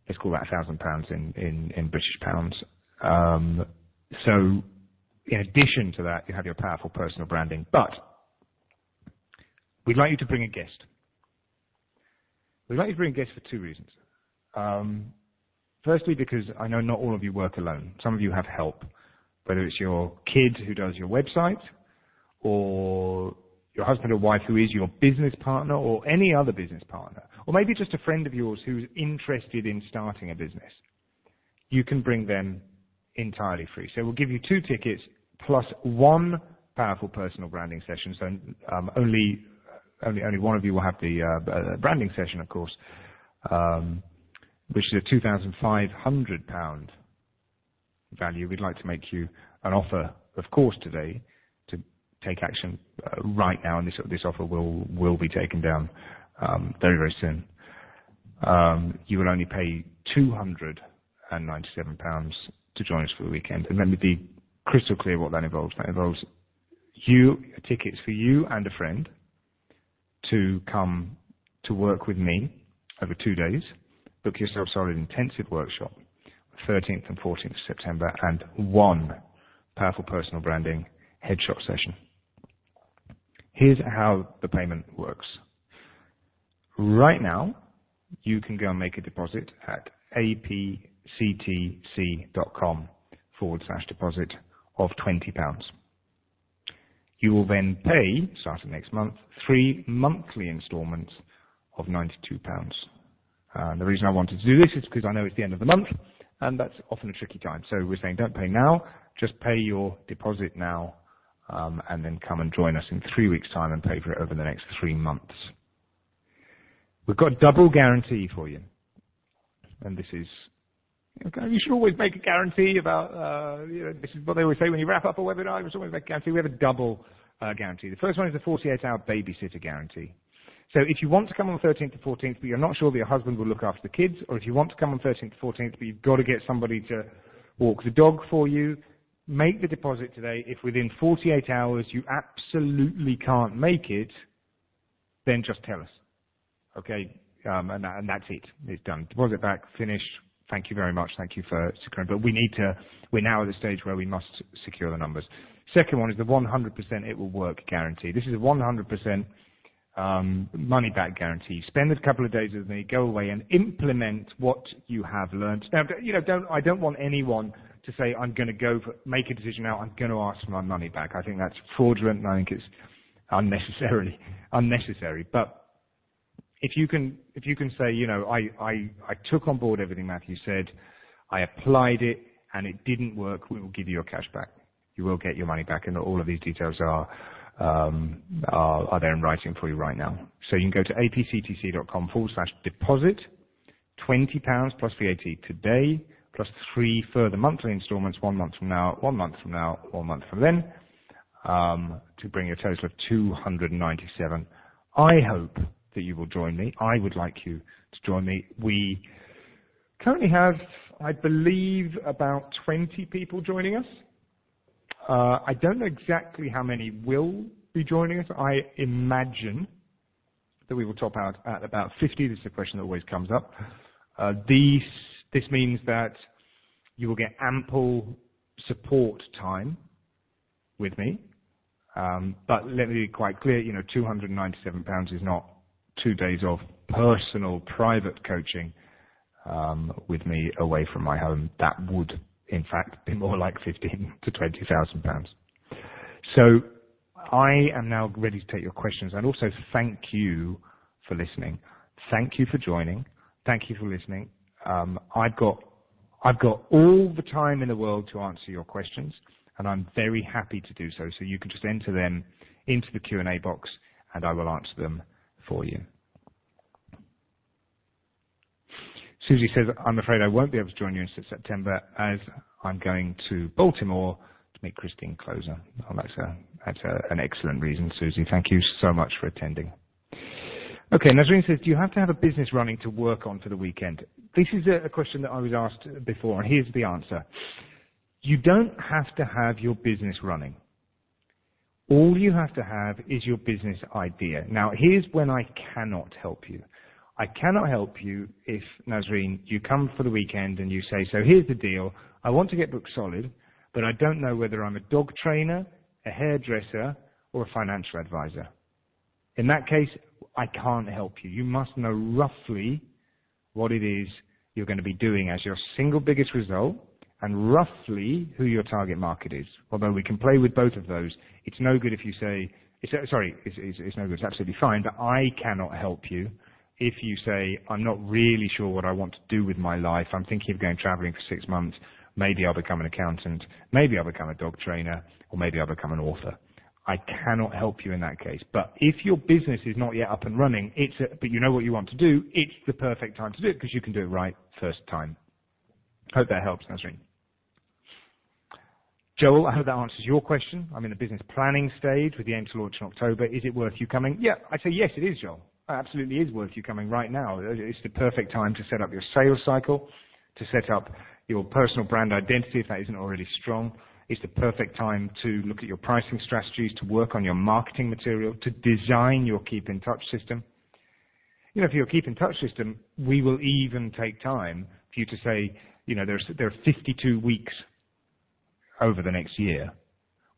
Let's call that £1,000 in British pounds. So, in addition to that, you have your powerful personal branding. But we'd like you to bring a guest. We'd like you to bring a guest for 2 reasons. Firstly, because I know not all of you work alone. Some of you have help, whether it's your kid who does your website, or your husband or wife who is your business partner, or any other business partner, or maybe just a friend of yours who's interested in starting a business. You can bring them entirely free. So we'll give you 2 tickets plus 1 powerful personal branding session. So only one of you will have the branding session, of course, which is a £2,500 value. We'd like to make you an offer, of course, today to take action right now, and this offer will be taken down very, very soon. You will only pay £297 to join us for the weekend. And let me be crystal clear what that involves. That involves tickets for you and a friend to come to work with me over 2 days. Book yourself solid intensive workshop, 13th and 14th of September, and one powerful personal branding headshot session. Here's how the payment works. Right now, you can go and make a deposit at apctc.com/deposit of £20. You will then pay, starting next month, 3 monthly instalments of £92. The reason I wanted to do this is because I know it's the end of the month, and that's often a tricky time. So we're saying don't pay now, just pay your deposit now, and then come and join us in 3 weeks' time and pay for it over the next 3 months. We've got double guarantee for you. And this is, you should always make a guarantee about, this is what they always say when you wrap up a webinar, you should always make a guarantee. We have a double guarantee. The first one is a 48-hour babysitter guarantee. So if you want to come on the 13th to 14th, but you're not sure that your husband will look after the kids, or if you want to come on 13th to 14th, but you've got to get somebody to walk the dog for you, make the deposit today. If within 48 hours you absolutely can't make it, then just tell us. Okay? And that's it. It's done. Deposit back, finished. Thank you very much. Thank you for securing. But we're now at the stage where we must secure the numbers. Second one is the 100% it will work guarantee. This is a 100% money back guarantee. Spend a couple of days with me, go away and implement what you have learned. Now, I don't want anyone to say, I'm going to make a decision now, I'm going to ask for my money back. I think that's fraudulent and I think it's unnecessary. But if you can say, I took on board everything Matthew said, I applied it and it didn't work, we will give you your cash back. You will get your money back, and all of these details are there in writing for you right now. So you can go to apctc.com/deposit, £20 plus VAT today, plus 3 further monthly instalments, 1 month from now, 1 month from now, 1 month from then, to bring a total of 297. I hope that you will join me. I would like you to join me. We currently have, I believe, about 20 people joining us. I don't know exactly how many will be joining us. I imagine that we will top out at about 50. This is a question that always comes up. This means that you will get ample support time with me. But let me be quite clear, £297 is not 2 days of personal private coaching with me away from my home. That would, in fact, be more like £15,000 to £20,000. So I am now ready to take your questions, and also thank you for listening. Thank you for joining. Thank you for listening. I've got all the time in the world to answer your questions, and I'm very happy to do so. So you can just enter them into the Q&A box, and I will answer them for you. Susie says, I'm afraid I won't be able to join you in September as I'm going to Baltimore to meet Christine Closer. Oh, that's an excellent reason, Susie. Thank you so much for attending. Okay, Nazreen says, do you have to have a business running to work on for the weekend? This is a question that I was asked before, and here's the answer. You don't have to have your business running. All you have to have is your business idea. Now, here's when I cannot help you. I cannot help you if, Nazreen, you come for the weekend and you say, so here's the deal. I want to get booked solid, but I don't know whether I'm a dog trainer, a hairdresser, or a financial advisor. In that case, I can't help you. You must know roughly what it is you're going to be doing as your single biggest result, and roughly who your target market is. Although we can play with both of those, it's no good if you say, it's no good, it's absolutely fine, but I cannot help you if you say, I'm not really sure what I want to do with my life, I'm thinking of going traveling for 6 months, maybe I'll become an accountant, maybe I'll become a dog trainer, or maybe I'll become an author. I cannot help you in that case. But if your business is not yet up and running, but you know what you want to do, it's the perfect time to do it because you can do it right first time. Hope that helps, Nazreen. Joel, I hope that answers your question. I'm in the business planning stage with the aim to launch in October. Is it worth you coming? Yeah, I'd say yes, it is, Joel. It absolutely is worth you coming right now. It's the perfect time to set up your sales cycle, to set up your personal brand identity if that isn't already strong. It's the perfect time to look at your pricing strategies, to work on your marketing material, to design your Keep in Touch system. You know, for your Keep in Touch system, we will even take time for you to say, you know, there are 52 weeks over the next year.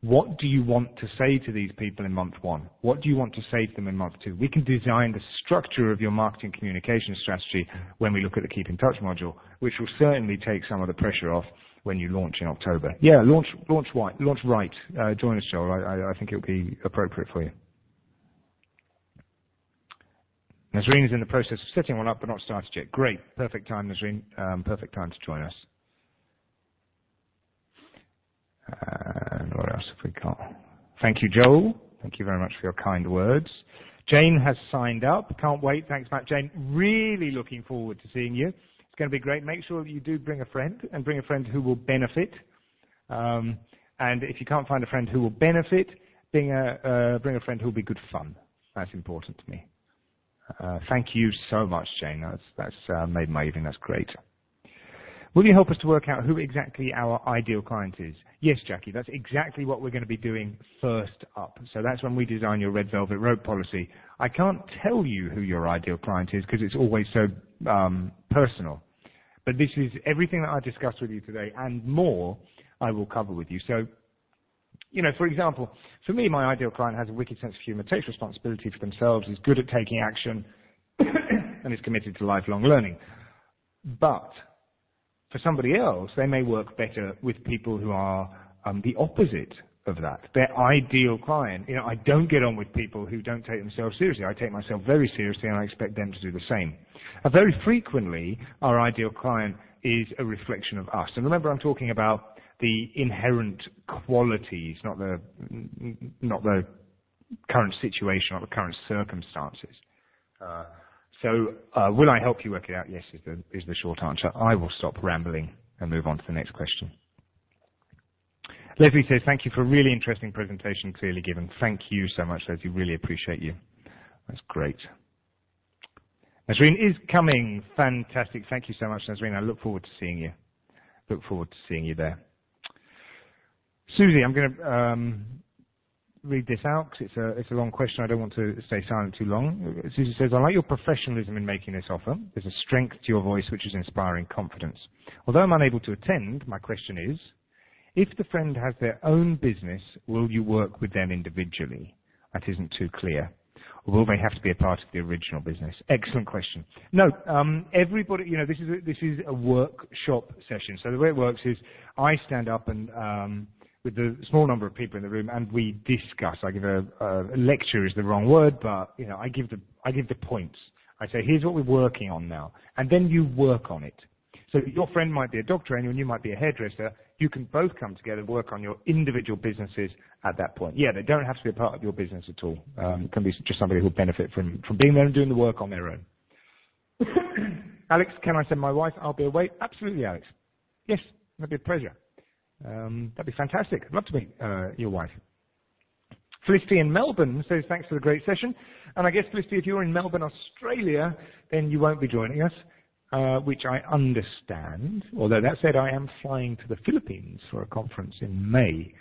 What do you want to say to these people in month 1? What do you want to say to them in month 2? We can design the structure of your marketing communication strategy when we look at the Keep in Touch module, which will certainly take some of the pressure off when you launch in October. Yeah, launch right. Join us, Joel. I think it will be appropriate for you. Nazreen is in the process of setting one up, but not started yet. Great. Perfect time, Nazreen. Perfect time to join us. And what else have we got? Thank you, Joel. Thank you very much for your kind words. Jane has signed up. Can't wait. Thanks, Matt. Jane, really looking forward to seeing you. It's going to be great. Make sure that you do bring a friend, and bring a friend who will benefit. And if you can't find a friend who will benefit, bring a friend who will be good fun. That's important to me. Thank you so much, Jane. That's made my evening. That's great. Will you help us to work out who exactly our ideal client is? Yes, Jackie, that's exactly what we're going to be doing first up. So that's when we design your Red Velvet Rope policy. I can't tell you who your ideal client is because it's always so personal. But this is everything that I discussed with you today and more I will cover with you. So, you know, for example, for me, my ideal client has a wicked sense of humour, takes responsibility for themselves, is good at taking action, and is committed to lifelong learning. But for somebody else, they may work better with people who are the opposite of that. Their ideal client, you know, I don't get on with people who don't take themselves seriously. I take myself very seriously, and I expect them to do the same. Very frequently, our ideal client is a reflection of us. And remember, I'm talking about the inherent qualities, not the current situation, not the current circumstances. So will I help you work it out? Yes, is the short answer. I will stop rambling and move on to the next question. Leslie says, thank you for a really interesting presentation, clearly given. Thank you so much, Leslie. Really appreciate you. That's great. Nazreen is coming. Fantastic. Thank you so much, Nazreen. I look forward to seeing you. Look forward to seeing you there. Susie, I'm going to read this out because it's a long question. I don't want to stay silent too long. Susie says, I like your professionalism in making this offer. There's a strength to your voice which is inspiring confidence. Although I'm unable to attend, my question is, if the friend has their own business, will you work with them individually? That isn't too clear. Or will they have to be a part of the original business? Excellent question. No, everybody, you know, this is a workshop session. So the way it works is I stand up and with the small number of people in the room, and we discuss. I give a lecture is the wrong word, but you know, I give the points. I say, here's what we're working on now, and then you work on it. So your friend might be a dog trainer and you might be a hairdresser. You can both come together and work on your individual businesses at that point. Yeah, they don't have to be a part of your business at all. It can be just somebody who'll benefit from being there and doing the work on their own. Alex, can I send my wife? I'll be away. Absolutely, Alex. Yes, that'd be a pleasure. That'd be fantastic. I'd love to meet your wife. Felicity in Melbourne says, thanks for the great session. And I guess, Felicity, if you're in Melbourne, Australia, then you won't be joining us. Which I understand, although that said, I am flying to the Philippines for a conference in May.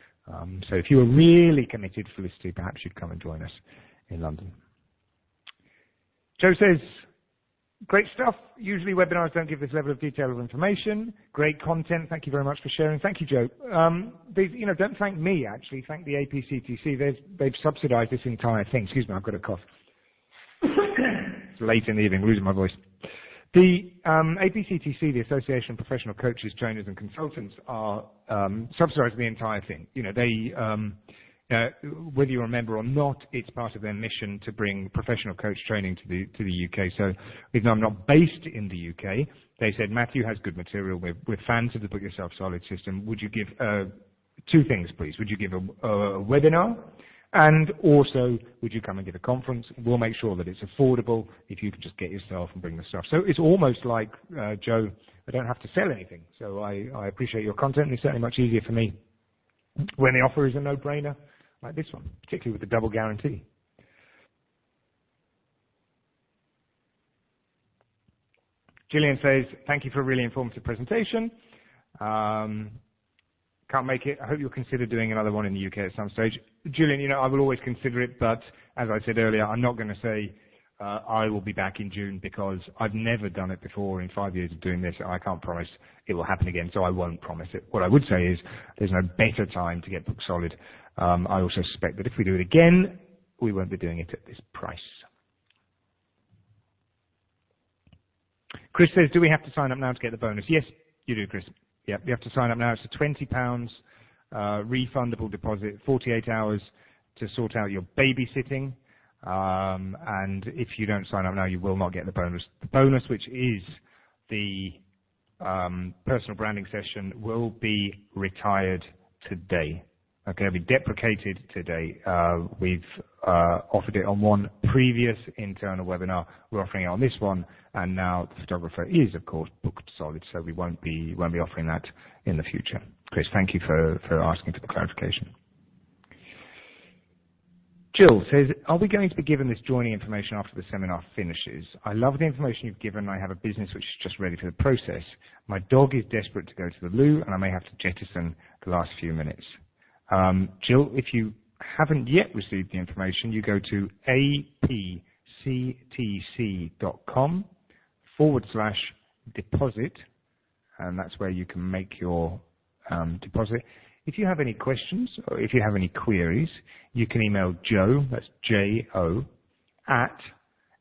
So if you are really committed, Felicity, perhaps you'd come and join us in London. Joe says, great stuff. Usually webinars don't give this level of detail of information. Great content. Thank you very much for sharing. Thank you, Joe. You know, don't thank me, actually. Thank the APCTC. They've subsidized this entire thing. Excuse me, I've got a cough. It's late in the evening, losing my voice. The APCTC, the Association of Professional Coaches, Trainers and Consultants, are subsidising the entire thing. You know, they, whether you're a member or not, it's part of their mission to bring professional coach training to the UK. So even though I'm not based in the UK, they said, Matthew has good material. We're fans of the Book Yourself Solid system. Would you give two things, please? Would you give a webinar? And also, would you come and give a conference? We'll make sure that it's affordable if you can just get yourself and bring the stuff. So it's almost like, Joe, I don't have to sell anything. So I appreciate your content, and it's certainly much easier for me when the offer is a no-brainer like this one, particularly with the double guarantee. Gillian says, thank you for a really informative presentation. Can't make it. I hope you'll consider doing another one in the UK at some stage. Julian, I will always consider it, but as I said earlier, I'm not going to say I will be back in June because I've never done it before in 5 years of doing this, and I can't promise it will happen again, so I won't promise it. What I would say is there's no better time to get book solid. I also suspect that if we do it again, we won't be doing it at this price. Chris says, do we have to sign up now to get the bonus? Yes, you do, Chris. Yep, you have to sign up now. It's a £20 refundable deposit, 48 hours to sort out your babysitting. And if you don't sign up now, you will not get the bonus. The bonus, which is the personal branding session, will be retired today. Okay, it'll be deprecated today. We've offered it on one previous internal webinar. We're offering it on this one, and now the photographer is, of course, booked solid, so we won't be offering that in the future. Chris, thank you for asking for the clarification. Jill says, are we going to be given this joining information after the seminar finishes? I love the information you've given. I have a business which is just ready for the process. My dog is desperate to go to the loo, and I may have to jettison the last few minutes. Jill, if you haven't yet received the information, you go to apctc.com/deposit, and that's where you can make your deposit. If you have any questions or if you have any queries, you can email Jo, that's J-O, at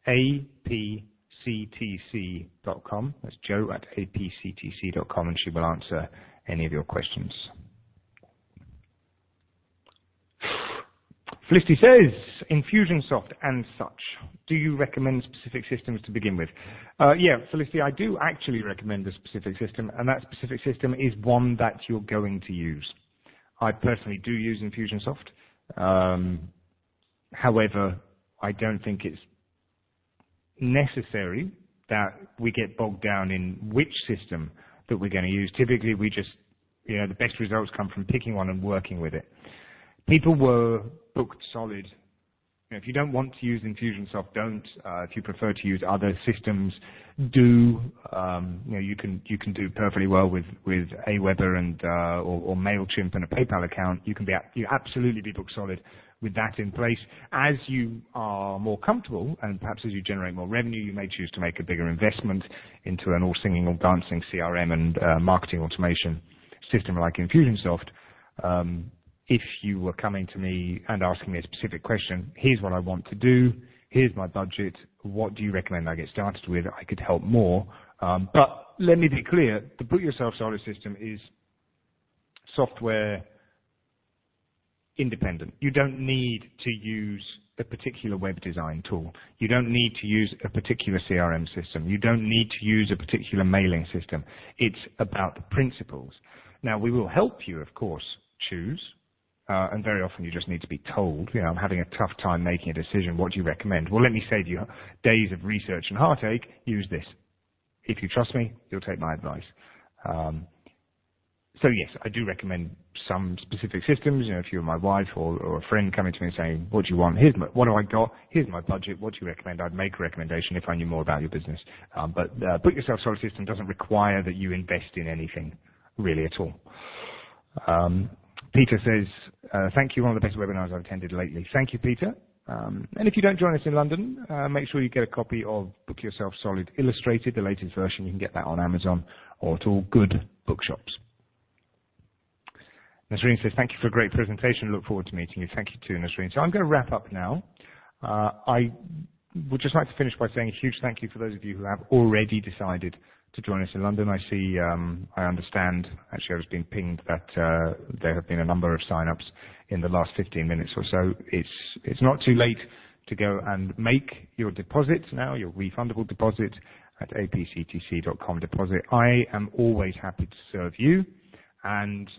apctc.com. That's Jo at apctc.com, and she will answer any of your questions. Felicity says, Infusionsoft and such, do you recommend specific systems to begin with? Yeah, Felicity, I do actually recommend a specific system, and that specific system is one that you're going to use. I personally do use Infusionsoft. However, I don't think it's necessary that we get bogged down in which system that we're going to use. Typically, we just, the best results come from picking one and working with it. People were booked solid. If you don't want to use Infusionsoft, don't. If you prefer to use other systems, do. You can do perfectly well with Aweber and or Mailchimp and a PayPal account. You absolutely be booked solid with that in place. As you are more comfortable, and perhaps as you generate more revenue, you may choose to make a bigger investment into an all singing, all dancing CRM and marketing automation system like Infusionsoft. If you were coming to me and asking me a specific question, here's what I want to do, here's my budget, what do you recommend I get started with? I could help more. But let me be clear, the Book Yourself Solid system is software independent. You don't need to use a particular web design tool. You don't need to use a particular CRM system. You don't need to use a particular mailing system. It's about the principles. Now, we will help you, of course, choose. And very often you just need to be told, I'm having a tough time making a decision. What do you recommend? Well, let me save you days of research and heartache. Use this. If you trust me, you'll take my advice. So yes, I do recommend some specific systems. If you're my wife or a friend coming to me and saying, what do you want? What do I got? Here's my budget. What do you recommend? I'd make a recommendation if I knew more about your business. But Book Yourself Solid system doesn't require that you invest in anything really at all. Peter says, thank you, one of the best webinars I've attended lately. Thank you, Peter. And if you don't join us in London, make sure you get a copy of Book Yourself Solid Illustrated, the latest version. You can get that on Amazon or at all good bookshops. Nasreen says, thank you for a great presentation. Look forward to meeting you. Thank you too, Nasreen. So I'm going to wrap up now. I would just like to finish by saying a huge thank you for those of you who have already decided to join us in London. I see, I understand, actually I was being pinged that there have been a number of sign-ups in the last 15 minutes or so. It's not too late to go and make your deposit now, your refundable deposit at apctc.com deposit. I am always happy to serve you, and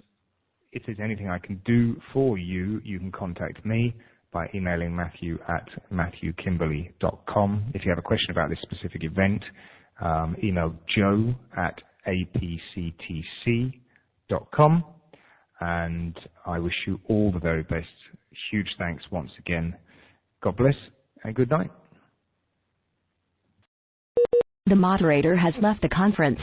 if there's anything I can do for you, you can contact me by emailing matthew@matthewkimberley.com. If you have a question about this specific event, email Jo at apctc.com, and I wish you all the very best. Huge thanks once again. God bless and good night. The moderator has left the conference.